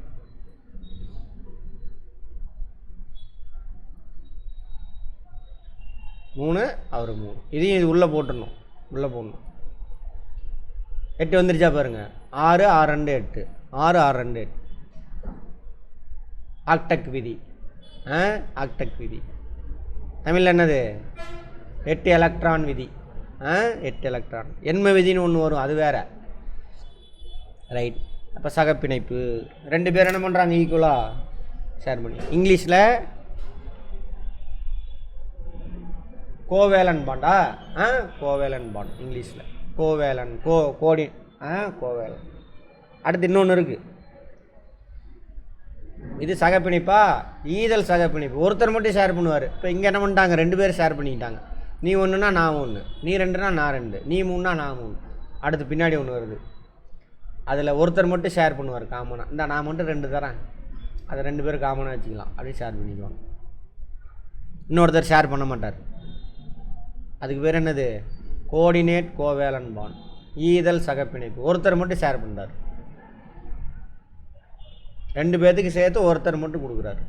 3 அவர் 3. இதையும் இது உள்ளே போட்டுடணும், உள்ளே போடணும். 8 வந்துருச்சா பாருங்கள். 6 6 2 8, 6 6 2 8. ஆக்டக் விதி. ஆக்டக் விதி தமிழில் என்னது? 8 எலக்ட்ரான் விதி. 8 எலக்ட்ரான். எண்ம விதின்னு ஒன்று வரும், அது வேறு. ரைட். அப்போ சகப்பிணைப்பு 2 பேர் என்ன பண்ணுறாங்க? ஈக்குவலாக ஷேர் பண்ணி. இங்கிலீஷில் கோவேலன் பாண்டா? கோவேலன் பாண்ட் இங்கிலீஷில். கோவேலன் கோடி கோவேலன். அடுத்து இன்னொன்று இருக்குது. இது சகப்பிணைப்பா? ஈதல் சகப்பிணைப்பு. ஒருத்தர் மட்டும் ஷேர் பண்ணுவார். இப்போ இங்கே என்ன பண்ணிட்டாங்க? 2 பேர் ஷேர் பண்ணிக்கிட்டாங்க. நீ 1னா நான் 1, நீ 2னா நான் 2, நீ 3னா நான் 3. அடுத்து பின்னாடி ஒன்று வருது. அதில் ஒருத்தர் மட்டும் ஷேர் பண்ணுவார் காமனாக. இந்த நான் மட்டும் 2 தரேன், அதை 2 பேர் காமனாக வச்சுக்கலாம், அப்படியே ஷேர் பண்ணிக்குவாங்க. இன்னொருத்தர் ஷேர் பண்ண மாட்டார். அதுக்கு பேர் என்னது? கோஆர்டினேட் கோவேலன் பாண்ட், ஈதல் சகப்பிணைப்பு. ஒருத்தர் மட்டும் ஷேர் பண்ணுறார், 2 பேர்த்துக்கு சேர்த்து ஒருத்தர் மட்டும் கொடுக்குறாரு.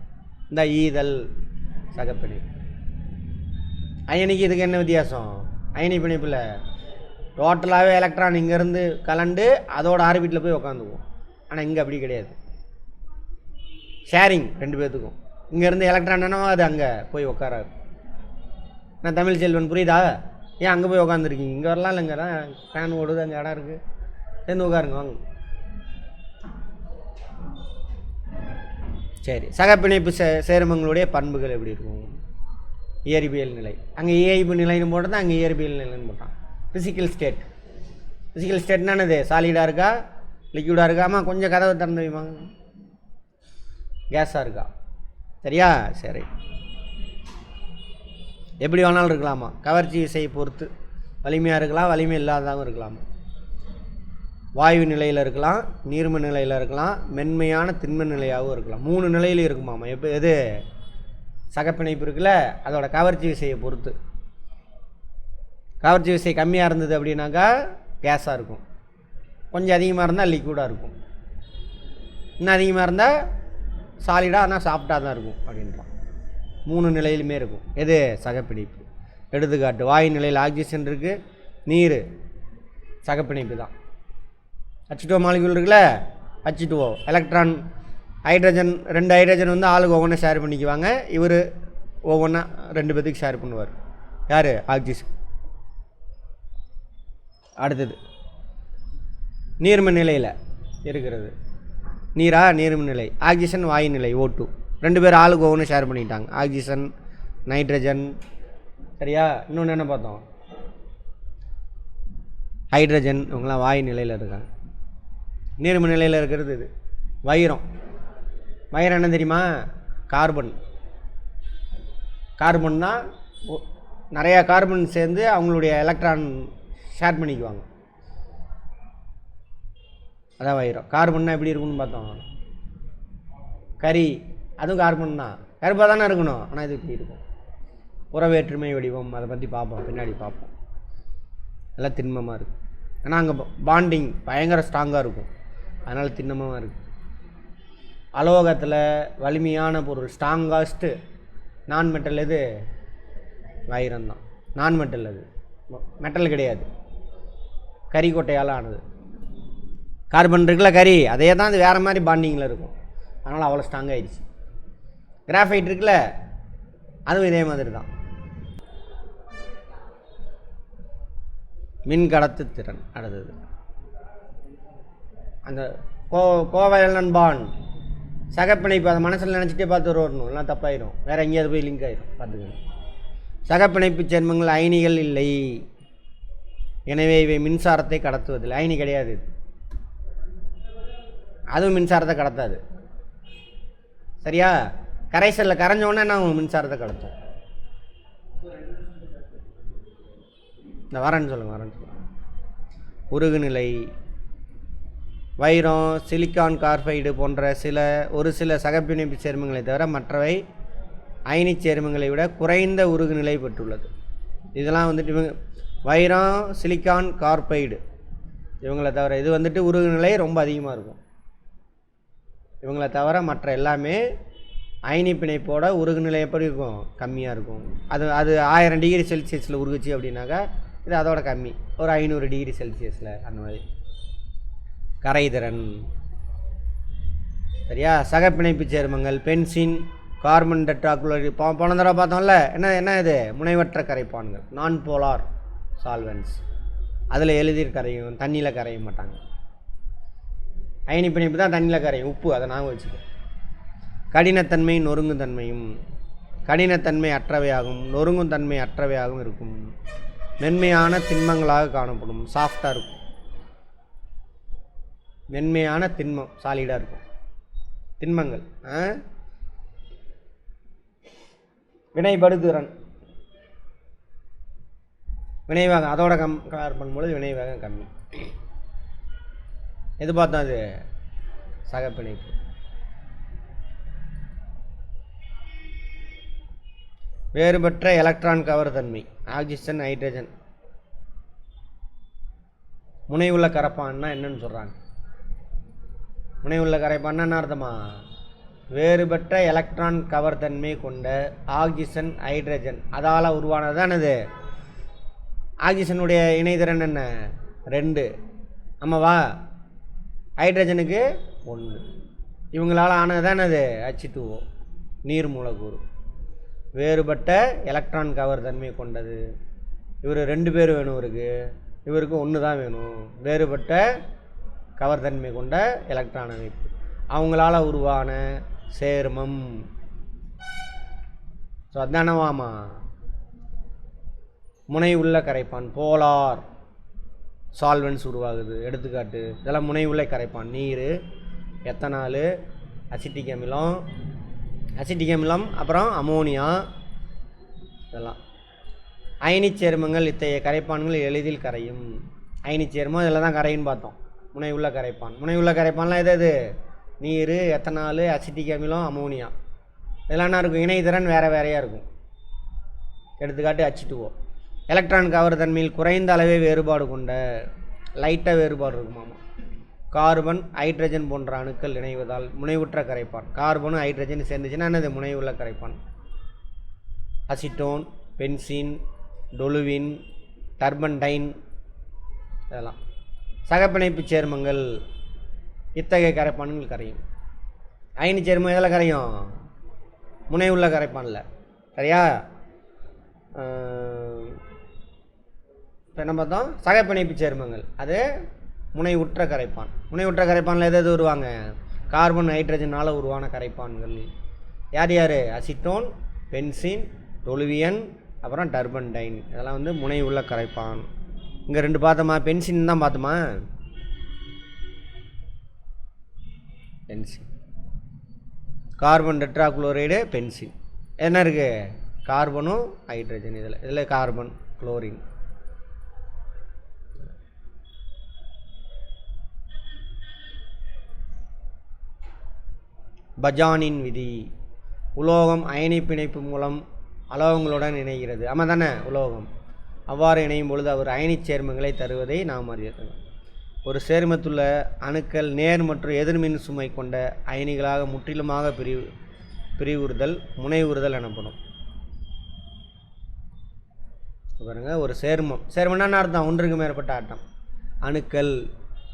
இந்த ஈதல் சகப்பிணைப்பு. அயனிக்கு இதுக்கு என்ன வித்தியாசம்? அயனி பிணைப்பில் டோட்டலாகவே எலக்ட்ரான் இங்கேருந்து கலண்டு அதோட ஆர்பிட்டில் போய் உக்காந்துக்குவோம். ஆனால் இங்கே அப்படி கிடையாது. ஷேரிங் 2 பேர்த்துக்கும். இங்கேருந்து எலக்ட்ரான் என்னவோ அது அங்கே போய் உட்காராரு. நான் தமிழ் செல்வன், புரியுதா? ஏன் அங்கே போய் உட்காந்துருக்கீங்க? இங்கே வரலாம் இல்லைங்க, தான் ஃபேன் ஓடுது, அங்கே இடம் இருக்குது, சேர்ந்து உட்காருங்க வாங்க. சரி, சகப்பிணைப்பு சேர்மங்களுடைய பண்புகள் எப்படி இருக்கும்? இயற்பியல் நிலை. அங்கே இயல்பு நிலைன்னு போட்டது, அங்கே இயற்பியல் நிலைன்னு போட்டான். Physical state. ஃபிசிக்கல் ஸ்டேட்னா என்னது? சாலிடாக இருக்கா, லிக்விடாக இருக்கா? ஆமாம், கொஞ்சம் கதவை திறந்து வைப்பாங்க. கேஸாக இருக்கா? சரியா? சரி. எப்படி வேணாலும் இருக்கலாமா? கவர்ச்சி விசையை பொறுத்து வலிமையாக இருக்கலாம், வலிமை இல்லாததாகவும் இருக்கலாமா? வாயு நிலையில் இருக்கலாம், நீர்ம நிலையில் இருக்கலாம், மென்மையான திண்ம நிலையாகவும் இருக்கலாம். 3 நிலையிலும் இருக்குமாமா. எப்போ எது சகப்பிணைப்பு இருக்குல்ல, அதோட கவர்ச்சி விசையை பொறுத்து. கவர்ச்சி விசை கம்மியாக இருந்தது அப்படின்னாக்கா கேஸாக இருக்கும், கொஞ்சம் அதிகமாக இருந்தால் லிக்விடாக இருக்கும், இன்னும் அதிகமாக இருந்தால் சாலிடாக ஆனால் சாஃப்டாக தான் இருக்கும் அப்படின்றான். 3 நிலையிலுமே இருக்கும். எது? சகப்பிணைப்பு. எடுத்துக்காட்டு, வாயு நிலையில் ஆக்சிஜன் இருக்குது, நீர் சகப்பிணைப்பு தான். H2O மாலிகுல் இருக்குல்ல, H2O எலக்ட்ரான், ஹைட்ரஜன், 2 ஹைட்ரஜன் வந்து ஆளுக்கு ஒவ்வொன்றா ஷேர் பண்ணிக்குவாங்க. இவர் ஒவ்வொன்றா 2 பேத்துக்கு ஷேர் பண்ணுவார். யார்? ஆக்சிஜன். அடுத்தது நீர்ம நிலையில் இருக்கிறது. நீரா? நீர்ம நிலை. ஆக்சிஜன் வாயு நிலை O2. 2 பேர் ஆளுக்கு ஒவ்வொன்று ஷேர் பண்ணிட்டாங்க. Oxygen, nitrogen. சரியா? இன்னொன்று என்ன பார்த்தோம்? ஹைட்ரஜன். இவங்களாம் வாயு நிலையில் இருக்காங்க. நீர்ம நிலையில் இருக்கிறது இது வைரம். வைரம் என்ன தெரியுமா? கார்பன். கார்பன்னா நிறையா கார்பன் சேர்ந்து அவங்களுடைய எலக்ட்ரான் ஷேர் பண்ணிக்குவாங்க, அதான் வைரம். கார்பன்னா எப்படி இருக்குன்னு பார்த்தோம். கரி, அதுவும் கார்பன் தான், கருப்பாக தானே இருக்கணும், ஆனால் இது இப்படி இருக்கும். புறவேற்றுமை வடிவம், அதை பற்றி பார்ப்போம், பின்னாடி பார்ப்போம். எல்லாம் திண்மமாக இருக்குது. ஆனால் அங்கே பாண்டிங் பயங்கர ஸ்ட்ராங்காக இருக்கும், அதனால் திண்ணமாக இருக்குது. அலோகத்தில் வலிமையான பொருள், ஸ்ட்ராங்காஸ்ட்டு நான் மெட்டல் எது? வைரம் தான். நான் மெட்டல், அது மெட்டல் கிடையாது, கறி கொட்டையால் ஆனது. கார்பன் இருக்குல்ல, கறி, அதே தான் அது வேறு மாதிரி பாண்டிங்கில் இருக்கும், அதனால் அவ்வளோ ஸ்ட்ராங் ஆகிடுச்சு. கிராஃபைட் இருக்குல்ல, அதுவும் இதே மாதிரி தான். மின் கடத்து திறன். அடுத்தது அந்த கோவேலன் பாண்ட் சகப்பிணைப்பு. அதை மனசில் நினச்சிட்டே பார்த்து வரணும், எல்லாம் தப்பாயிரும், வேறு எங்கேயாவது போய் லிங்க் ஆயிரும், பார்த்துக்கணும். சகப்பிணைப்பு சேர்மங்கள் அயனிகள் இல்லை, எனவே இவை மின்சாரத்தை கடத்துவதில்லை. அயனி கிடையாது இது, அதுவும் மின்சாரத்தை கடத்தாது. சரியா? கரைசலில் கரைஞ்சோன்னே நான் மின்சாரத்தை கடத்தும். இந்த வரேன்னு சொல்லுங்கள். உருகுநிலை. வைரம், சிலிக்கான் கார்பைடு போன்ற ஒரு சில சகப்பிணைப்பு சேர்மங்களை தவிர மற்றவை அயனி சேர்மங்களை விட குறைந்த உருகுநிலை பெற்றுள்ளது. இதெல்லாம் வந்துட்டு இவங்க வைரம், சிலிக்கான் கார்பைடு இவங்களை தவிர, இது வந்துட்டு உருகுநிலை ரொம்ப அதிகமாக இருக்கும். இவங்களை தவிர மற்ற எல்லாமே அயனி பிணைப்போட உருகுநிலை எப்படி இருக்கும்? கம்மியாக இருக்கும். அது 1000 டிகிரி செல்சியஸில் உருகுச்சு அப்படின்னாக்கா இது அதோட கம்மி, ஒரு 500 டிகிரி செல்சியஸில் அந்த மாதிரி. கரைதிறன் சரியா? சகப்பிணைப்பு சேர்மங்கள் பென்சின், கார்பன் டெட்ராக்ளோரைடு போன தடவை பார்த்தோம்ல, என்ன இது? முனைவற்ற கரைப்பான்கள், நான் போலார் சால்வெண்ட்ஸ். அதில் எளிதில் கரையும், தண்ணியில் கரைய மாட்டாங்க. அயனி பிணைப்பு தான் தண்ணியில் கரையும், உப்பு, அதை நாங்கள் வச்சுக்கோம். கடினத்தன்மை நொறுங்கும் தன்மையும், கடினத்தன்மை அற்றவையாகும், நொறுங்கும் தன்மை அற்றவையாகவும் இருக்கும். மென்மையான திண்மங்களாக காணப்படும், சாஃப்டாக இருக்கும். மென்மையான திண்மம், சாலிடாக இருக்கும் திண்மங்கள். வினைபடுதிறன், வினைவேகம் அதோட கம்பேர் பண்ணும்போது வினைவேகம் கம்மி. எது பார்த்தோம்? அது சகப்பிணைப்பு. வேறுபட்ட எலக்ட்ரான் கவர் தன்மை, ஆக்சிஜன் ஹைட்ரஜன். முனைவுள்ள கரைப்பான்னா என்னன்னு சொல்கிறாங்க? முனைவுள்ள கரைப்பான்னா என்ன அர்த்தமா? வேறுபட்ட எலக்ட்ரான் கவர் தன்மை கொண்ட ஆக்சிஜன் ஹைட்ரஜன் அதால் உருவானது தான் இது. ஆக்சிஜனுடைய இணைதிறன் என்ன? 2. ஆமாவா? ஹைட்ரஜனுக்கு 1. இவங்களால் ஆனது தான் அது H2O, நீர் மூலக்கூறு. வேறுபட்ட எலக்ட்ரான் கவர் தன்மை கொண்டது. இவர் 2 பேர் வேணும், இவருக்கு 1 தான் வேணும். வேறுபட்ட கவர் தன்மை கொண்ட எலக்ட்ரான் அமைப்பு, அவங்களால உருவான சேர்மம். ஸோ அதானவாமா முனை உள்ள கரைப்பான், போலார் சால்வெண்ட்ஸ் உருவாகுது. எடுத்துக்காட்டு இதெல்லாம் முனை உள்ள கரைப்பான். நீர், எத்தனால், அசிட்டிக் அமிலம், அப்புறம் அமோனியா, இதெல்லாம் அயனிச் சேர்மங்கள். இத்தகைய கரைப்பான்கள் எளிதில் கரையும். அயனிச் சேர்மம் இதில் தான் கரைன்னு பார்த்தோம். முனை உள்ள கரைப்பான், முனை உள்ள கரைப்பான்லாம் எது? நீர், எத்தனால், அசிட்டிக் அமிலம், அமோனியா. இதெல்லாம் என்ன இருக்கும்? இணைதிறன் வேறையாக இருக்கும். எடுத்துக்காட்டு H2O. எலக்ட்ரான் கவர் தன்மையில் குறைந்த அளவே வேறுபாடு கொண்ட, லைட்டாக வேறுபாடு இருக்குமாமா, கார்பன் ஹைட்ரஜன் போன்ற அணுக்கள் இணைவதால் முனைவுற்ற கரைப்பான். கார்பனும் ஹைட்ரஜன் சேர்ந்துச்சுன்னா என்னது? முனைவுள்ள கரைப்பான். அசிட்டோன், பென்சின், டொலுவின், டர்பன்டைன், இதெல்லாம் சகப்பிணைப்பு சேர்மங்கள். இத்தகைய கரைப்பான்கள் கரையும். அயனி சேர்மம் எதில் கரையும்? முனை உள்ள கரைப்பான்ல. சரியா? இப்போ என்ன பார்த்தோம்? சகப்பிணைப்பு சேர்மங்கள், அது முனை உற்ற கரைப்பான். முனை உற்ற கரைப்பானில் எது உருவாங்க? கார்பன் ஹைட்ரஜனால் உருவான கரைப்பான்கள். யார்? அசிட்டோன், பென்சின், டொலுவியன், அப்புறம் டர்பன்டைன். இதெல்லாம் முனை உள்ள கரைப்பான். இங்கே 2 பார்த்தோமா? பென்சின் தான் பார்த்தோமா? Benzene, carbon tetrachloride, benzene. என்ன இருக்குது? கார்பனும் ஹைட்ரஜன். இதில் கார்பன், குளோரின். பஜானின் விதி. உலோகம் அயனி பிணைப்பு மூலம் அலோகங்களுடன் இணைகிறது. ஆமாம் தானே? உலோகம் அவ்வாறு இணையும் பொழுது அவர் அயனிச் சேர்மங்களை தருவதை நாம் அறியலாம். ஒரு சேர்மத்துள்ள அணுக்கள் நேர் மற்றும் எதிர்மின் சுமை கொண்ட அயனிகளாக முற்றிலுமாக பிரிவுறுதல் முனைவுறுதல் எனப்படும். பாருங்க, ஒரு சேர்மம்னா அர்த்தம் ஒன்றுக்கு மேற்பட்ட ஆட்டம். அணுக்கள்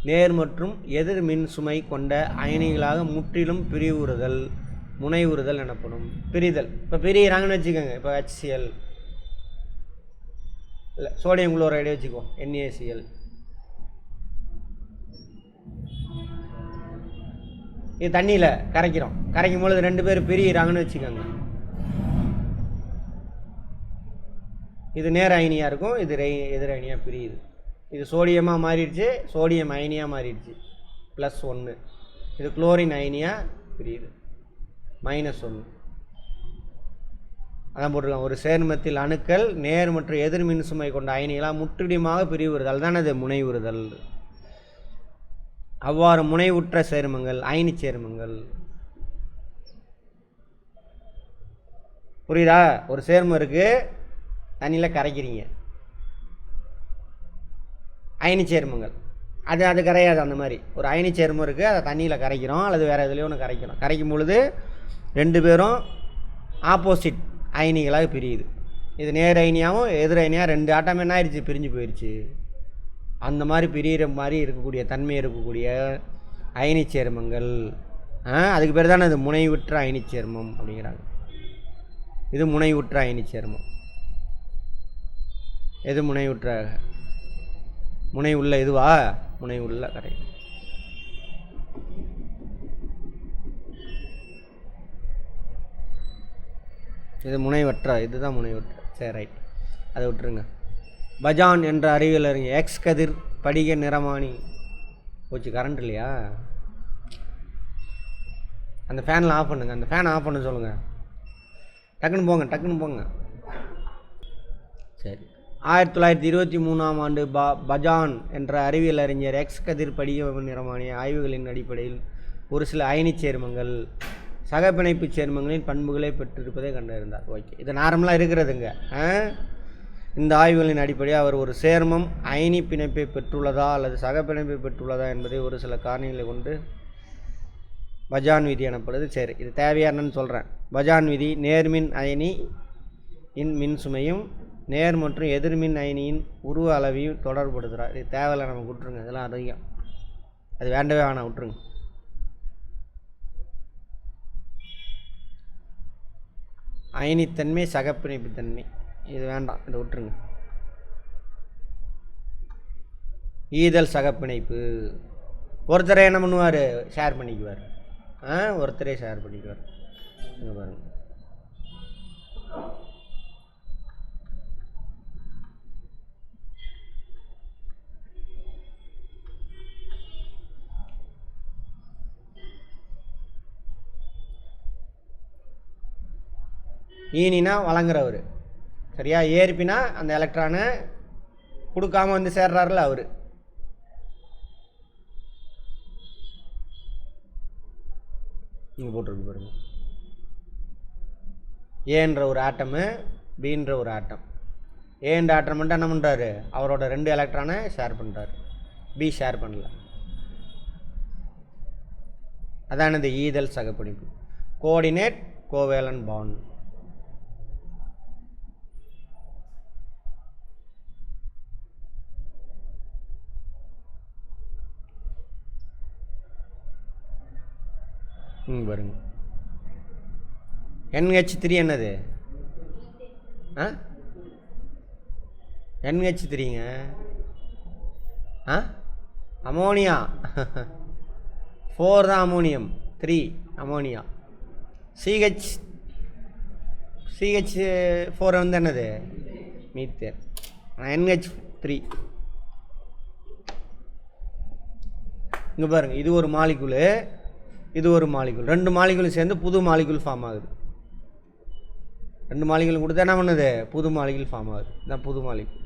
நேர் மற்றும் எதிர் மின் சுமை கொண்ட அயனிகளாக முற்றிலும் பிரிவுறுதல் முனைவுறுதல் எனப்படும். பிரிதல், இப்போ பிரிகிறாங்கன்னு வச்சுக்கோங்க. இப்போ HCl இல்லை சோடியம் குளோரைடு வச்சுக்கோ, NaCl. இது தண்ணியில் கரைக்கிறோம். கரைக்கும் பொழுது 2 பேர் பிரிகிறாங்கன்னு வச்சுக்கோங்க. இது நேர் அயனியாக இருக்கும், இது எதிர் அயனியாக பிரியுது. இது சோடியமாக மாறிடுச்சு, சோடியம் அயனியாக மாறிடுச்சு, +1. இது குளோரின் அயனியாக பிரியுது, -1. அதான் போட்டிருக்காங்க. ஒரு சேர்மத்தில் அணுக்கள் நேர் மற்றும் எதிர் மின் சுமை கொண்ட அயனிகளாக முற்றிலுமாக பிரிவுறுதல் தான் அது முனைவுறுதல். அவ்வாறு முனைவுற்ற சேர்மங்கள் அயனி சேர்மங்கள். புரியுதா? ஒரு சேர்மம் இருக்குது, தண்ணியில் கரைக்கிறீங்க, அயனி சேர்மங்கள். அது கரையாது. அந்த மாதிரி ஒரு அயனி சேர்மம் இருக்குது, அதை தண்ணியில் கரைக்கிறோம் அல்லது வேறு எதுலேயோ ஒன்று கரைக்கிறோம். கரைக்கும் பொழுது ரெண்டு பேரும் ஆப்போசிட் அயனிகளாக பிரியுது. இது நேர் அயனியாகவும் எதிர் அயனியாக ரெண்டு ஆட்டம் என்ன ஆயிடுச்சு, பிரிஞ்சு போயிடுச்சு. அந்த மாதிரி பிரிகிற மாதிரி இருக்கக்கூடிய தன்மை இருக்கக்கூடிய அயனி சேர்மங்கள், அதுக்கு பேர் தானே இது முனைவுற்ற அயனி சேர்மம் அப்படிங்கிறாங்க. இது முனைவுற்ற அயனி சேர்மம். எது முனைவுற்ற? முனை உள்ள இதுவா? முனை உள்ள கரெக்ட். இது முனைவற்ற, இதுதான் முனைவற்ற. சரி ரைட், அதை விட்டுருங்க. பஜான் என்ற அறிவியல் அறிஞர் எக்ஸ் கதிர் படிக நிறமானி போச்சு. கரண்ட் இல்லையா? அந்த ஃபேனில் ஆஃப் பண்ணுங்க. அந்த ஃபேன் ஆஃப் பண்ண சொல்லுங்கள். டக்குன்னு போங்க, டக்குன்னு போங்க. சரி, 1923ஆம் ஆண்டு பஜான் என்ற அறிவியல் அறிஞர் எக்ஸ் கதிர் படிக நிறமானிய ஆய்வுகளின் அடிப்படையில் ஒரு சில அயனி சேர்மங்கள் சகப்பிணைப்பு சேர்மங்களின் பண்புகளை பெற்றிருப்பதை கண்டறிந்தார். ஓகே, இது நார்மலாக இருக்கிறதுங்க. இந்த ஆய்வுகளின் அடிப்படையில் அவர் ஒரு சேர்மம் அயனி பிணைப்பை பெற்றுள்ளதா அல்லது சகப்பிணைப்பை பெற்றுள்ளதா என்பதை ஒரு சில காரணிகளை கொண்டு பஜான் விதி எனப்படுது. சரி, இது தேவையானன்னு சொல்கிறேன். பஜான் விதி நேர்மின் அயனி மின் சுமையும் நேர் மற்றும் எதிர்மின் அயனியின் உருவ அளவையும் தொடர்படுத்துகிறார். இது தேவையில்லை, நமக்கு விட்டுருங்க. இதெல்லாம் அதிகம், அது வேண்டவே வேணாம், விட்டுருங்க. அயனித்தன்மை சகப்பிணைப்பு தன்மை இது வேண்டாம், இதை விட்டுருங்க. ஈதல் சகப்பிணைப்பு ஒருத்தரை என்ன பண்ணுவார், ஷேர் பண்ணிக்குவார். ஒருத்தரே ஷேர் பண்ணிக்குவார். இங்கே பாருங்க, ஈனினா வழங்குறவர், சரியா? ஏற்பினா அந்த எலக்ட்ரானை கொடுக்காம வந்து சேர்றாருல அவர். இங்கே போட்டிருக்கு பாருங்க. ஏன்ற ஒரு ஆட்டமு, பீன்ற ஒரு ஆட்டம். ஏன்ற ஆட்டம் மட்டும் என்ன பண்ணுறாரு, அவரோட ரெண்டு எலக்ட்ரானை ஷேர் பண்ணுறாரு, பி ஷேர் பண்ணல. அதான் இந்த ஈதல் சகப்பிணைப்பு, கோஆர்டினேட் கோவேலன் பாண்ட். பாருங்க, NH3 என்னது? NH3ங்க, அமோனியா. 4 தான் அமோனியம், 3 அமோனியா. CH4 வந்து என்னது, மீத்தேன். NH3. இங்கே பாருங்க, இது ஒரு மாலிகுலு, இது ஒரு மாலிகுல். ரெண்டு மாலிகுலும் சேர்ந்து புது மாலிகுல் ஃபார்ம் ஆகுது. ரெண்டு மாலிகுல் கொடுத்தா என்ன பண்ணுது, புது மாலிகுல் ஃபார்ம் ஆகுது. இதுதான் புது மாலிகுல்.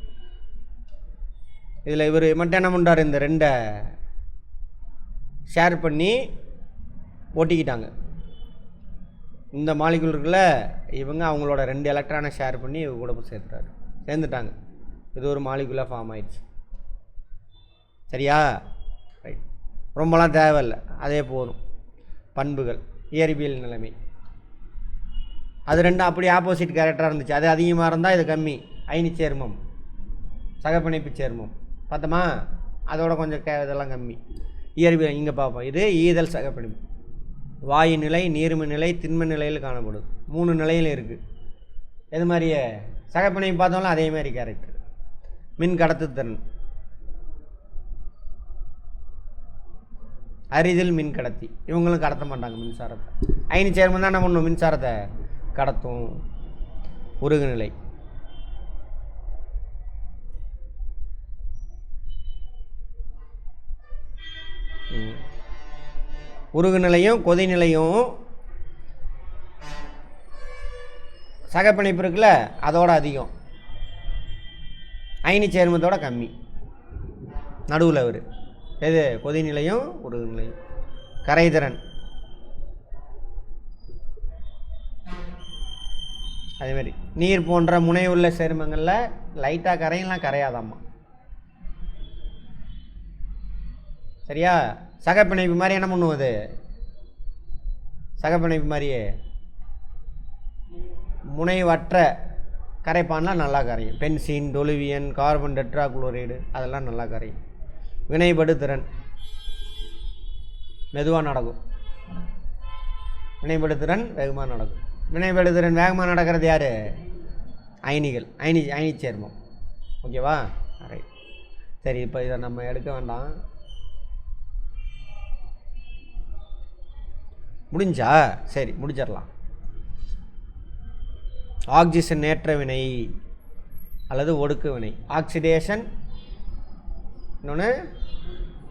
இதில் இவர் மட்டும் என்ன பண்ணுறாரு, இந்த ரெண்டை ஷேர் பண்ணி ஒட்டிக்கிட்டாங்க. இந்த மாலிகுல் இருக்குல்ல, இவங்க அவங்களோட ரெண்டு எலக்ட்ரானை ஷேர் பண்ணி இவங்க கூட சேர்த்துட்டாரு, சேர்ந்துட்டாங்க. இது ஒரு மாலிகுலாக ஃபார்ம் ஆயிடுச்சு. சரியா? ரைட், ரொம்பலாம் தேவையில்லை, அதே போதும். பண்புகள், இயற்பியல் நிலைமை, அது ரெண்டும் அப்படி ஆப்போசிட் கேரக்டராக இருந்துச்சு. அது அதிகமாக இருந்தால் இது கம்மி, அயனி சேர்மம் சகப்பிணைப்பு சேர்மம். பார்த்தோமா? அதோட கொஞ்சம் இதெல்லாம் கம்மி. இயற்பியல் இங்கே பார்ப்போம். இது ஈதல் சகப்பிணைப்பு. வாயு நிலை, நீர்ம நிலை, திண்ம நிலையில் காணப்படுது. 3 நிலையில் இருக்குது. எது மாதிரியே சகப்பிணைப்பு பார்த்தோம்னா அதே மாதிரி கேரக்டர். மின் கடத்துத்திறன், அரிதில் மின் கடத்தி. இவங்களும் கடத்த மாட்டாங்க மின்சாரத்தை. அயனி சேர்மம் தான் என்ன பண்ணும், மின்சாரத்தை கடத்தும். உருகுநிலை, உருகுநிலையும் கொதிநிலையும் சகப்பிணைப்பு இருக்குல்ல, அதோட அதிகம், அயனி சேர்மத்தோட கம்மி. நடுவில் அவர் எது, கொதிநிலையும் உருகுநிலையும். கரைதிறன் அதேமாதிரி நீர் போன்ற முனை உள்ள சேர்மங்களில் லைட்டாக கரையெல்லாம் கரையாதாம்மா. சரியா? சகப்பிணைப்பு மாதிரி என்ன பண்ணுவது, சகப்பிணைப்பு மாதிரியே முனைவற்ற கரைப்பான்லாம் நல்லா கரையும். பென்சீன், டொலுவியன், கார்பன் டெட்ராகுளோரைடு அதெல்லாம் நல்லா கரையும். வினைபடு திறன் மெதுவாக நடக்கும், வினைபடு திறன் வேகமாக நடக்கும். வினைபடு திறன் வேகமாக நடக்கிறது யார்? அயனிகள், அயனி சேர்மம். ஓகேவா? ரைட். சரி, இப்போ இதை நம்ம எடுக்க வேண்டாம். முடிஞ்சா சரி, முடிச்சிடலாம். ஆக்சிஜன் ஏற்ற வினை அல்லது ஒடுக்க வினை, ஆக்சிடேஷன், இன்னொன்று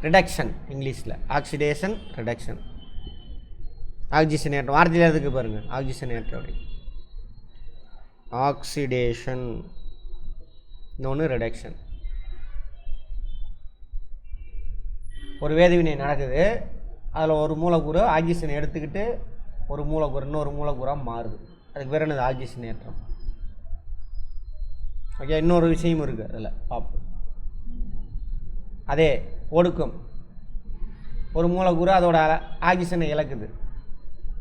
ரிடக்ஷன். இங்கிலீஷில் ஆக்சிடேஷன், ரிடக்ஷன். ஆக்சிஜன் ஏற்ற வார்த்தையில் எதுக்கு பாருங்கள், ஆக்சிஜன் ஏற்ற வினை, ஆக்சிடேஷன், இன்னொன்று ரிடக்ஷன். ஒரு வேதிவினை நடக்குது, அதில் ஒரு மூலக்கூறு ஆக்சிஜன் எடுத்துக்கிட்டு ஒரு மூலக்கூறு இன்னொரு மூலக்கூறாக மாறுது. அதுக்கு பேர் என்னது? ஆக்சிஜன் ஏற்றம். ஓகே, இன்னொரு விஷயமும் இருக்குது அதில் பார்ப்போம். அதே ஒடுக்கம், ஒரு மூலக்கூறு அதோட ஆக்சிஜனை இழக்குது,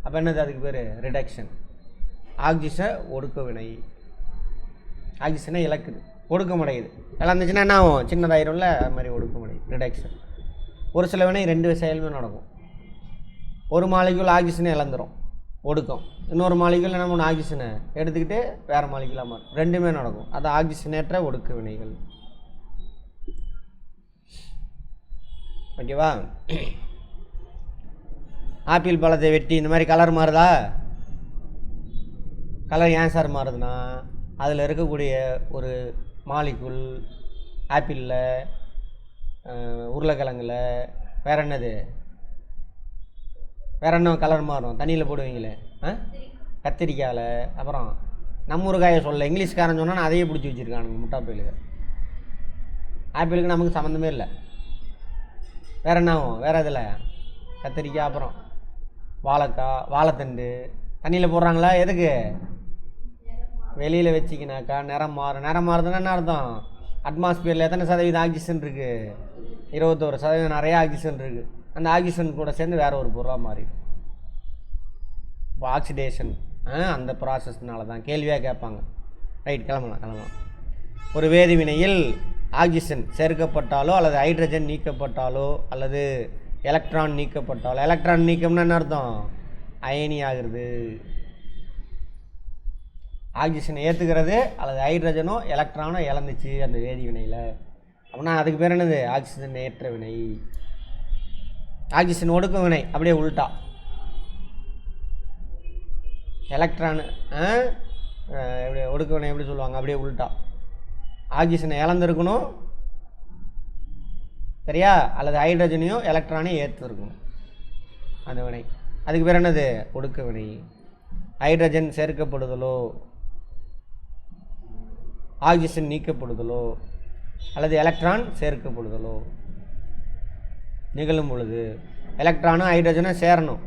அப்போ என்னது? அதுக்கு பேர் ரிடக்ஷன். ஆக்சிஜன் ஒடுக்க வினை, ஆக்சிஜனை இழக்குது, ஒடுக்கமடையுது. இழந்துச்சுன்னா என்ன ஆகும்? சின்னதாயிரும்ல, அது மாதிரி ஒடுக்கமடையுது, ரிடக்ஷன். ஒரு சில வினை ரெண்டு செயலுமே நடக்கும். ஒரு மாலிகுல் ஆக்சிஜனை இழந்துடும், ஒடுக்கம். இன்னொரு மாலிகுல் என்ன பண்ணணும்? ஆக்சிஜனை எடுத்துக்கிட்டு வேறு மாலிகுலாக மாறும். ரெண்டுமே நடக்கும். அது ஆக்சிஜனேற்ற ஒடுக்க வினைகள். ஓகேவா? ஆப்பிள் பழத்தை வெட்டி இந்த மாதிரி கலர் மாறுதா? கலர் ஏன் சார் மாறுதுன்னா, அதில் இருக்கக்கூடிய ஒரு மாலிகுல் ஆப்பிளில், உருளைக்கிழங்குல, வேறு என்னது, வேறு என்ன கலர் மாறும்? தண்ணியில் போடுவீங்களே, கத்திரிக்காயில். அப்புறம் நம்ம ஊறுகாயை சொல்ல, இங்கிலீஷ்காரன் சொன்னால் அதையே பிடிச்சி வச்சுருக்கானுங்க முட்டாப்பயிலுக்கு. ஆப்பிளுக்கு நமக்கு சம்மந்தமே இல்லை. வேறு என்ன ஆகும்? வேறு இதில் கத்திரிக்காய், அப்புறம் வாழைக்காய், வாழைத்தண்டு தண்ணியில் போடுறாங்களா? எதுக்கு? வெளியில் வச்சிக்கினாக்கா நிறம் மாறும். நிறம் மாறுதுன்னா என்ன அர்த்தம்? அட்மாஸ்பியரில் எத்தனை சதவீதம் ஆக்சிஜன் இருக்குது? 21% நிறைய ஆக்சிஜன் இருக்குது. அந்த ஆக்சிஜன் கூட சேர்ந்து வேறு ஒரு பொருளாக மாறிடும். இப்போ ஆக்சிடேஷன் அந்த ப்ராசஸ்னால தான். கேள்வியாக கேட்பாங்க. ரைட், கிளம்பலாம். ஒரு வேதிவினையில் ஆக்சிஜன் சேர்க்கப்பட்டாலோ அல்லது ஹைட்ரஜன் நீக்கப்பட்டாலோ அல்லது எலக்ட்ரான் நீக்கப்பட்டாலோ, எலக்ட்ரான் நீக்கம்னா என்ன அர்த்தம்? அயனி ஆகிறது. ஆக்சிஜனை ஏற்றுக்கிறது அல்லது ஹைட்ரஜனோ எலக்ட்ரானோ இழந்துச்சு அந்த வேதிவினையில், அப்படின்னா அதுக்கு பேர் என்னது? ஆக்சிஜன் ஏற்ற வினை. ஆக்சிஜன் ஒடுக்கும் வினை அப்படியே உள்டா. எலக்ட்ரானு எப்படி ஒடுக்க வினை எப்படி சொல்லுவாங்க? அப்படியே உள்டா. ஆக்சிஜனை இழந்திருக்கணும், சரியா? அல்லது ஹைட்ரஜனையும் எலக்ட்ரானையும் ஏற்றிருக்கணும் அந்த வினை. அதுக்கு பேர் என்னது? ஒடுக்க வினை. ஹைட்ரஜன் சேர்க்கப்படுதலோ ஆக்சிஜன் நீக்கப்படுதலோ அல்லது எலக்ட்ரான் சேர்க்கப்படுதலோ நிகழும் பொழுது எலக்ட்ரானும் ஹைட்ரஜனும் சேரணும்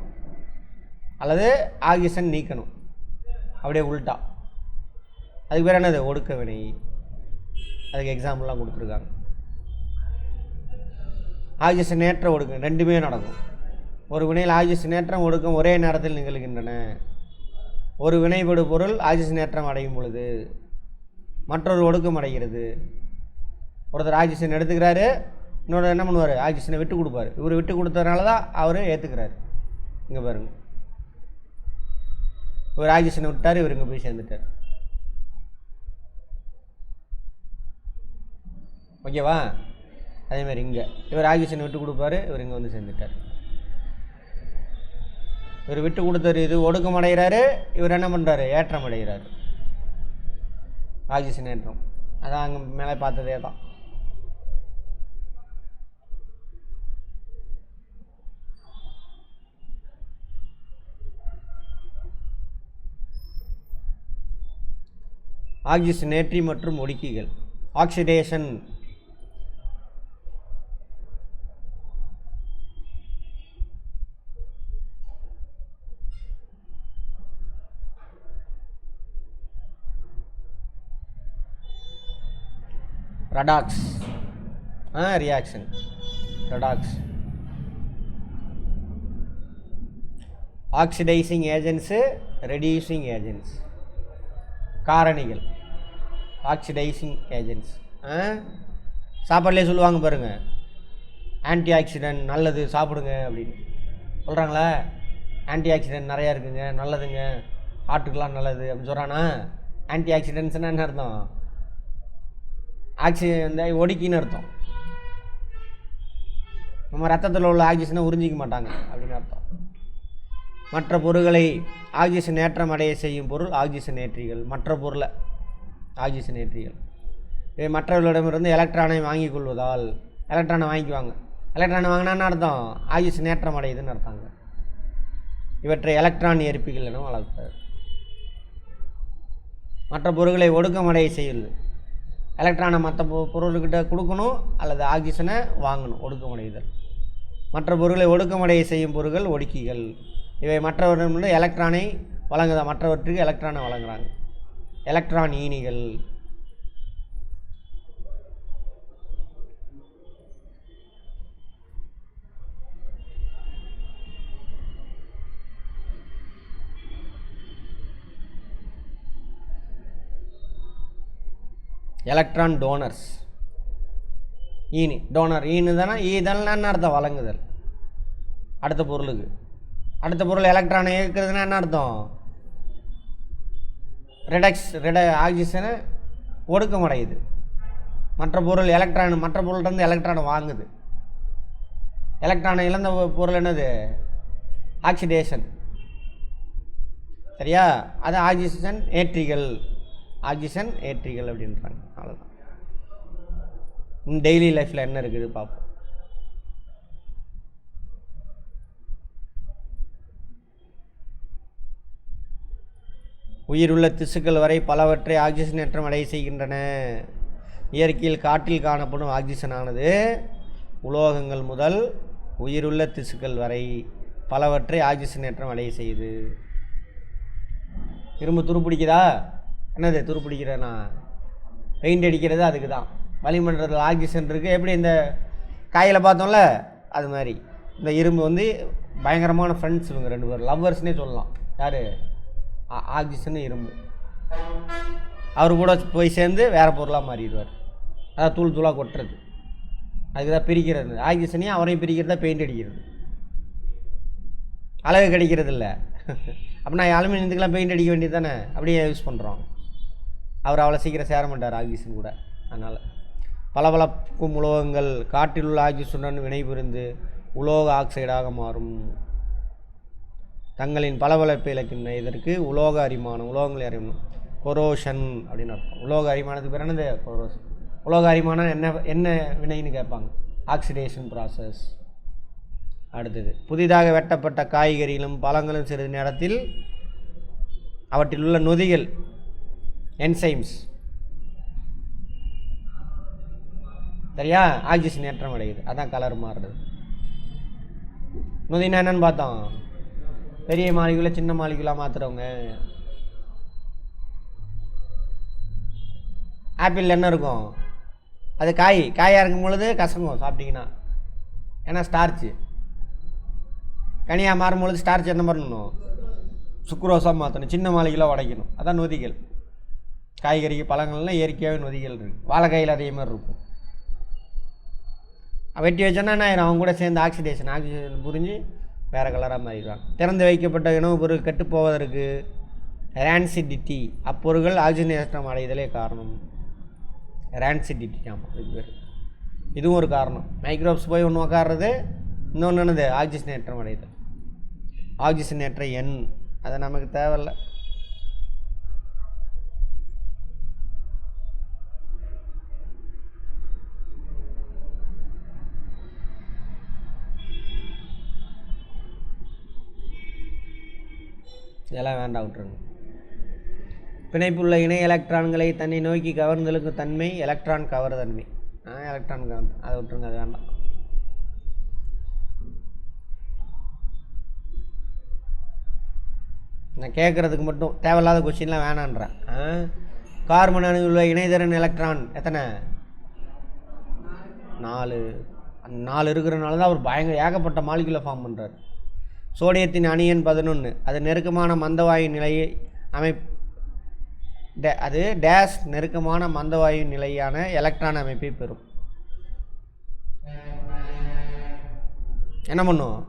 அல்லது ஆக்சிஜன் நீக்கணும், அப்படியே உள்டா. அதுக்கு பேர் என்னது? ஒடுக்க வினை. அதுக்கு எக்ஸாம்பிள்லாம் கொடுத்துருக்காங்க. ஆக்சிஜன் ஏற்ற ஒடுக்கம் ரெண்டுமே நடக்கும். ஒரு வினையில் ஆக்சிஜன் ஏற்றம் ஒடுக்கம் ஒரே நேரத்தில் நிகழ்கின்றன. ஒரு வினைபடு பொருள் ஆக்சிஜன் ஏற்றம் அடையும் பொழுது மற்றொரு ஒடுக்கம் அடைகிறது. ஒருத்தர் ஆக்சிஜன் எடுத்துக்கிறாரு, இன்னொரு என்ன பண்ணுவார்? ஆக்சிஜனை விட்டு கொடுப்பார். இவர் விட்டு கொடுத்ததுனால தான் அவர் ஏற்றுக்கிறார். இங்கே பாருங்கள், இவர் ஆக்சிஜனை விட்டார், இவர் இங்கே போய் சேர்ந்துட்டார். ஓகேவா? அதேமாதிரி இங்கே இவர் ஆக்சிஜனை விட்டு கொடுப்பாரு, இவர் இங்கே வந்து சேர்ந்துட்டார். இவர் விட்டு கொடுத்தாரு, இது ஒடுக்கம் அடைகிறாரு, இவர் என்ன பண்ணுறாரு? ஏற்றம் அடைகிறார். ஆக்சிஜன் ஏற்றம். அதான் அங்கே மேலே பார்த்ததே தான். ஆக்சிஜன் ஏற்றி மற்றும் ஒடுக்கிகள். Oxidation redox reaction. Redox oxidising agents, reducing agents. காரணிகள், ஆக்சிடைசிங் ஏஜென்ட்ஸ். சாப்பாடுலேயே சொல்லுவாங்க பாருங்கள், ஆன்டி ஆக்சிடென்ட் நல்லது சாப்பிடுங்க அப்படின்னு சொல்கிறாங்களா? ஆன்டி ஆக்சிடென்ட் நிறையா இருக்குங்க, நல்லதுங்க, ஹார்ட்டுக்கெலாம் நல்லது அப்படின்னு சொல்கிறானா? ஆன்டி ஆக்சிடென்ட்ஸ்னால் என்ன அர்த்தம்? இந்த ஒடுக்கின்னு அர்த்தம். நம்ம ரத்தத்தில் உள்ள ஆக்சிஜனை உறிஞ்சிக்க மாட்டாங்க அப்படின்னு அர்த்தம். மற்ற பொருட்களை ஆக்சிஜன் ஏற்றம் அடைய செய்யும் பொருள் ஆக்சிஜன் ஏற்றிகள். மற்ற பொருளை ஆக்சிஜன் ஏற்றிகள். இவை மற்றவர்களிடமிருந்து எலக்ட்ரானை வாங்கி கொள்வதால், எலக்ட்ரானை வாங்கிக்குவாங்க. எலக்ட்ரானை வாங்கினான்னு அர்த்தம் ஆக்சிஜன் ஏற்றம் அடையுதுன்னு அர்த்தங்க. இவற்றை எலக்ட்ரான் ஏற்பிகள் என வளர்ப்பார். மற்ற பொருட்களை ஒடுக்கமடைய செய்யுது. எலக்ட்ரானை மற்ற பொருள்கிட்ட கொடுக்கணும் அல்லது ஆக்சிஜனை வாங்கணும், ஒடுக்கமடைதல். மற்ற பொருட்களை ஒடுக்கமடைய செய்யும் பொருட்கள் ஒடுக்கிகள். இவை மற்றவர்களிடம் எலக்ட்ரானை வழங்குதா, மற்றவற்றுக்கு எலக்ட்ரானை வழங்குறாங்க. எலக்ட்ரான் ஈனிகள். Electron donors. ஈனி டோனர், ஈனு தானே, ஈதல்னா என்ன அர்த்தம்? வழங்குதல். அடுத்த பொருளுக்கு அடுத்த பொருள் எலக்ட்ரானை ஏற்கிறதுனா என்ன அர்த்தம்? ஆக்சிஜனை ஒடுக்கமடையுது. மற்ற பொருள் எலக்ட்ரான், மற்ற பொருள்கிட்ட எலக்ட்ரானை வாங்குது. எலக்ட்ரானை இழந்த பொருள் என்னது? ஆக்சிடேஷன். சரியா? அது ஆக்சிஜன் ஏற்றிகள், ஆக்சிஜன் ஏற்றிகள் அப்படின்றாங்க. அவ்வளோதான். டெய்லி லைஃப்பில் என்ன இருக்குது பார்ப்போம். உயிருள்ள திசுக்கள் வரை பலவற்றை ஆக்சிஜன் ஏற்றம் அடைய செய்கின்றன. இயற்கையில் காற்றில் காணப்படும் ஆக்சிஜனானது உலோகங்கள் முதல் உயிருள்ள திசுக்கள் வரை பலவற்றை ஆக்சிஜன் ஏற்றம் அடைய செய்யுது. இரும்பு துருப்பிடிக்குதா? என்னது துருப்பிடிக்கிறேன்னா? பெயிண்ட் அடிக்கிறது அதுக்கு தான். வளிமண்டலத்தில் ஆக்சிஜன் இருக்குது. எப்படி இந்த காயில் பார்த்தோம்ல, அது மாதிரி இந்த இரும்பு வந்து பயங்கரமான ஃப்ரெண்ட்ஸ். இவங்க ரெண்டு பேரும் லவ்வர்ஸ்னே சொல்லலாம். யார்? ஆக்சிஜன் இரும்பு. அவர் கூட போய் சேர்ந்து வேறு பொருளாக மாறிடுவார். அதாவது தூள் தூளாக கொட்டுறது. அதுக்கு தான் பிரிக்கிறது. ஆக்சிஜனையும் அவரையும் பிரிக்கிறது தான் பெயிண்ட் அடிக்கிறது. அழகு கிடைக்கிறது இல்லை. அப்படின்னா அலுமினியத்துக்கெலாம் பெயிண்ட் அடிக்க வேண்டியது தானே, அப்படியே யூஸ் பண்ணுறோம். அவர் அவ்வளோ சீக்கிரம் சேர மாட்டார் ஆக்சிஜன் கூட. அதனால் பளபளக்கும் உலோகங்கள் காற்றில் உள்ள ஆக்சிஜனுடன் வினைபுரிந்து உலோக ஆக்சைடாக மாறும். தங்களின் பளபளப்பை இழக்கின்ற இதற்கு உலோக அரிமானம், உலோகங்களை அரிமானம், கொரோஷன் அப்படின்னு அர்த்தம். உலோக அரிமானத்துக்கு பேர் என்னது? கொரோஷன். உலோக அரிமானம் என்ன வினைன்னு கேட்பாங்க. Oxidation process. அடுத்தது, புதிதாக வெட்டப்பட்ட காய்கறிகளும் பழங்களும் சிறிது நேரத்தில் அவற்றில் உள்ள நொதிகள், என்சைம்ஸ், சரியா, ஆக்சிஜன் ஏற்றம் அடையுது. அதான் கலர் மாறுறது. நொதினா என்னன்னு பார்த்தோம்? பெரிய மாலிகுலை சின்ன மாலிகுலாக மாற்றுறவங்க. ஆப்பிள் என்ன இருக்கும்? அது காயாக இருக்கும் பொழுது கசங்கும் சாப்பிட்டீங்கன்னா, ஏன்னா ஸ்டார்ச்சு. கனியாக மாறும் பொழுது ஸ்டார்ச் என்ன பண்ணணும்? சுக்ரோஸாக மாற்றணும். சின்ன மாலிகுலாக உடைக்கணும். அதான் நொதிகள். காய்கறி பழங்கள்லாம் இயற்கையாகவே நொதிகள் இருக்குது. வாழைக்காயில் அதே மாதிரி இருக்கும். வெட்டி வச்சோன்னா என்ன ஆயிரும்? அவங்க கூட சேர்ந்து ஆக்சிஜன் புரிஞ்சு வேறு கலராக மாறிடுவாங்க. திறந்து வைக்கப்பட்ட உணவுப் பொருள் கெட்டுப்போவதற்கு ரேன்சிடிட்டி, அப்பொருள்கள் ஆக்சிஜன் ஏற்றம் அடைதலே காரணம். ரேன்சிடிட்டி, ஆமாம், இதுக்கு பேர். இதுவும் ஒரு காரணம். மைக்ரோப்ஸ் போய் ஒன்று உட்காடுறது. இன்னொன்று என்னது? ஆக்சிஜன் ஏற்றம் அடைதல். ஆக்சிஜன் ஏற்ற எண் அது நமக்கு தேவையில்லை. இதெல்லாம் வேண்டாம், விட்டுருங்க. பிணைப்புள்ள இணை எலக்ட்ரான்களை தன்னை நோக்கி கவர்ந்தெழுக்கும் தன்மை எலக்ட்ரான் கவர் தன்மை. எலக்ட்ரான் கவர், அதை விட்டுருங்க, அது வேண்டாம். நான் கேட்குறதுக்கு மட்டும் தேவையில்லாத கொஸ்டின்லாம் வேணான்றேன். கார்பன் அணுவில் உள்ள இணைதிறன் எலக்ட்ரான் எத்தனை? 4. அந்த 4 இருக்கிறனால தான் அவர் பயங்கர ஏகப்பட்ட மாலிகுலை ஃபார்ம் பண்ணுறார். சோடியத்தின் அணு எண் 11. அது நெருக்கமான மந்தவாயு நிலையை அது டேஸ் நெருக்கமான மந்தவாயு நிலையான எலக்ட்ரான் அமைப்பை பெறும். என்ன பண்ணும்?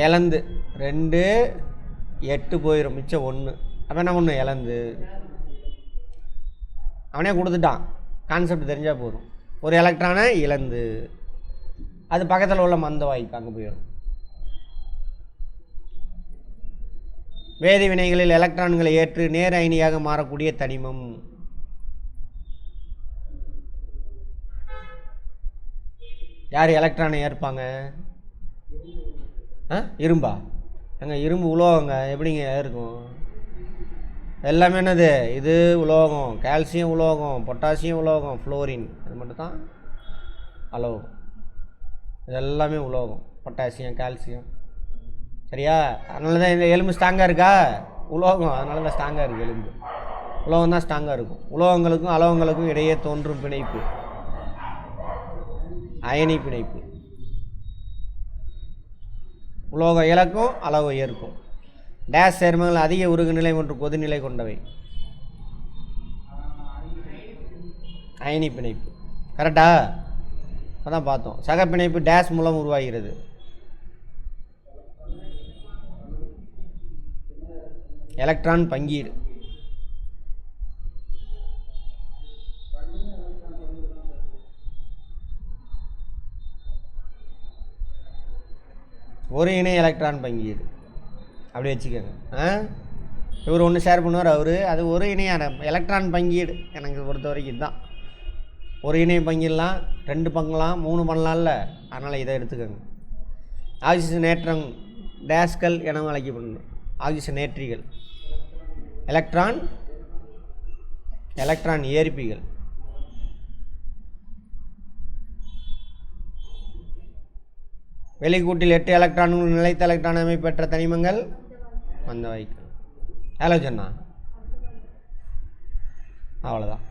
இழந்து 2 8 போயிடும், மிச்சம் 1. அப்போ என்ன பண்ணும்? இழந்து அவனே கொடுத்துட்டான், கான்செப்ட் தெரிஞ்சால் போதும். ஒரு எலக்ட்ரானை இழந்து அது பக்கத்தில் உள்ள மந்தவாய்க்கு அங்கே போயிடும். வேதி வினைகளில் எலக்ட்ரான்களை ஏற்று நேர் அயனியாக மாறக்கூடிய தனிமம். யார் எலக்ட்ரானை ஏற்பாங்க? இரும்பா? எங்க இரும்பு உலோகங்க, எப்படிங்க இருக்கும்? எல்லாமே என்னது? இது உலோகம், கால்சியம் உலோகம், பொட்டாசியம் உலோகம், ஃப்ளோரின் அது மட்டும்தான் அலோகம். இது எல்லாமே உலோகம், பொட்டாசியம் கால்சியம். சரியா? அதனால தான் இந்த எலும்பு ஸ்ட்ராங்காக இருக்கா? உலோகம், அதனால தான் ஸ்ட்ராங்காக இருக்குது எலும்பு. உலோகம் தான் ஸ்ட்ராங்காக இருக்கும். உலோகங்களுக்கும் அலோகங்களுக்கும் இடையே தோன்றும் பிணைப்பு அயனி பிணைப்பு. உலோகம் இழக்கும், அலோகம் ஏற்கும். டேஸ் சேர்மங்கள் அதிக உருகுநிலை மற்றும் கொதிநிலை கொண்டவை. அயனி பிணைப்பு. கரெக்டா? அதான் பார்த்தோம். சக பிணைப்பு டேஸ் மூலம் உருவாகிறது. எலக்ட்ரான் பங்கீடு. ஒரு இணை எலக்ட்ரான் பங்கீடு அப்படி வச்சுக்கோங்க. இவர் ஒன்று ஷேர் பண்ணுவார், அவர் அது ஒரு இணையான எலக்ட்ரான் பங்கீடு. எனக்கு பொறுத்த வரைக்கும் இதுதான். ஒரு இணை பங்கிடலாம், 2 பங்கலாம், 3 பண்ணலாம்ல. அதனால் இதை எடுத்துக்கோங்க. ஆக்சிஜனேற்றம் டேஸ்கள் என அழைக்கப்படணும். ஆக்சிஜனேற்றிகள் எலக்ட்ரான் ஏற்பிகள். வெளிக்கூட்டில் 8 எலக்ட்ரான்கள் நிலைத்த எலக்ட்ரான் அமைப்பெற்ற தனிமங்கள் மந்தவாயுக்கள். ஹலோஜன்னா அவ்வளோதான்.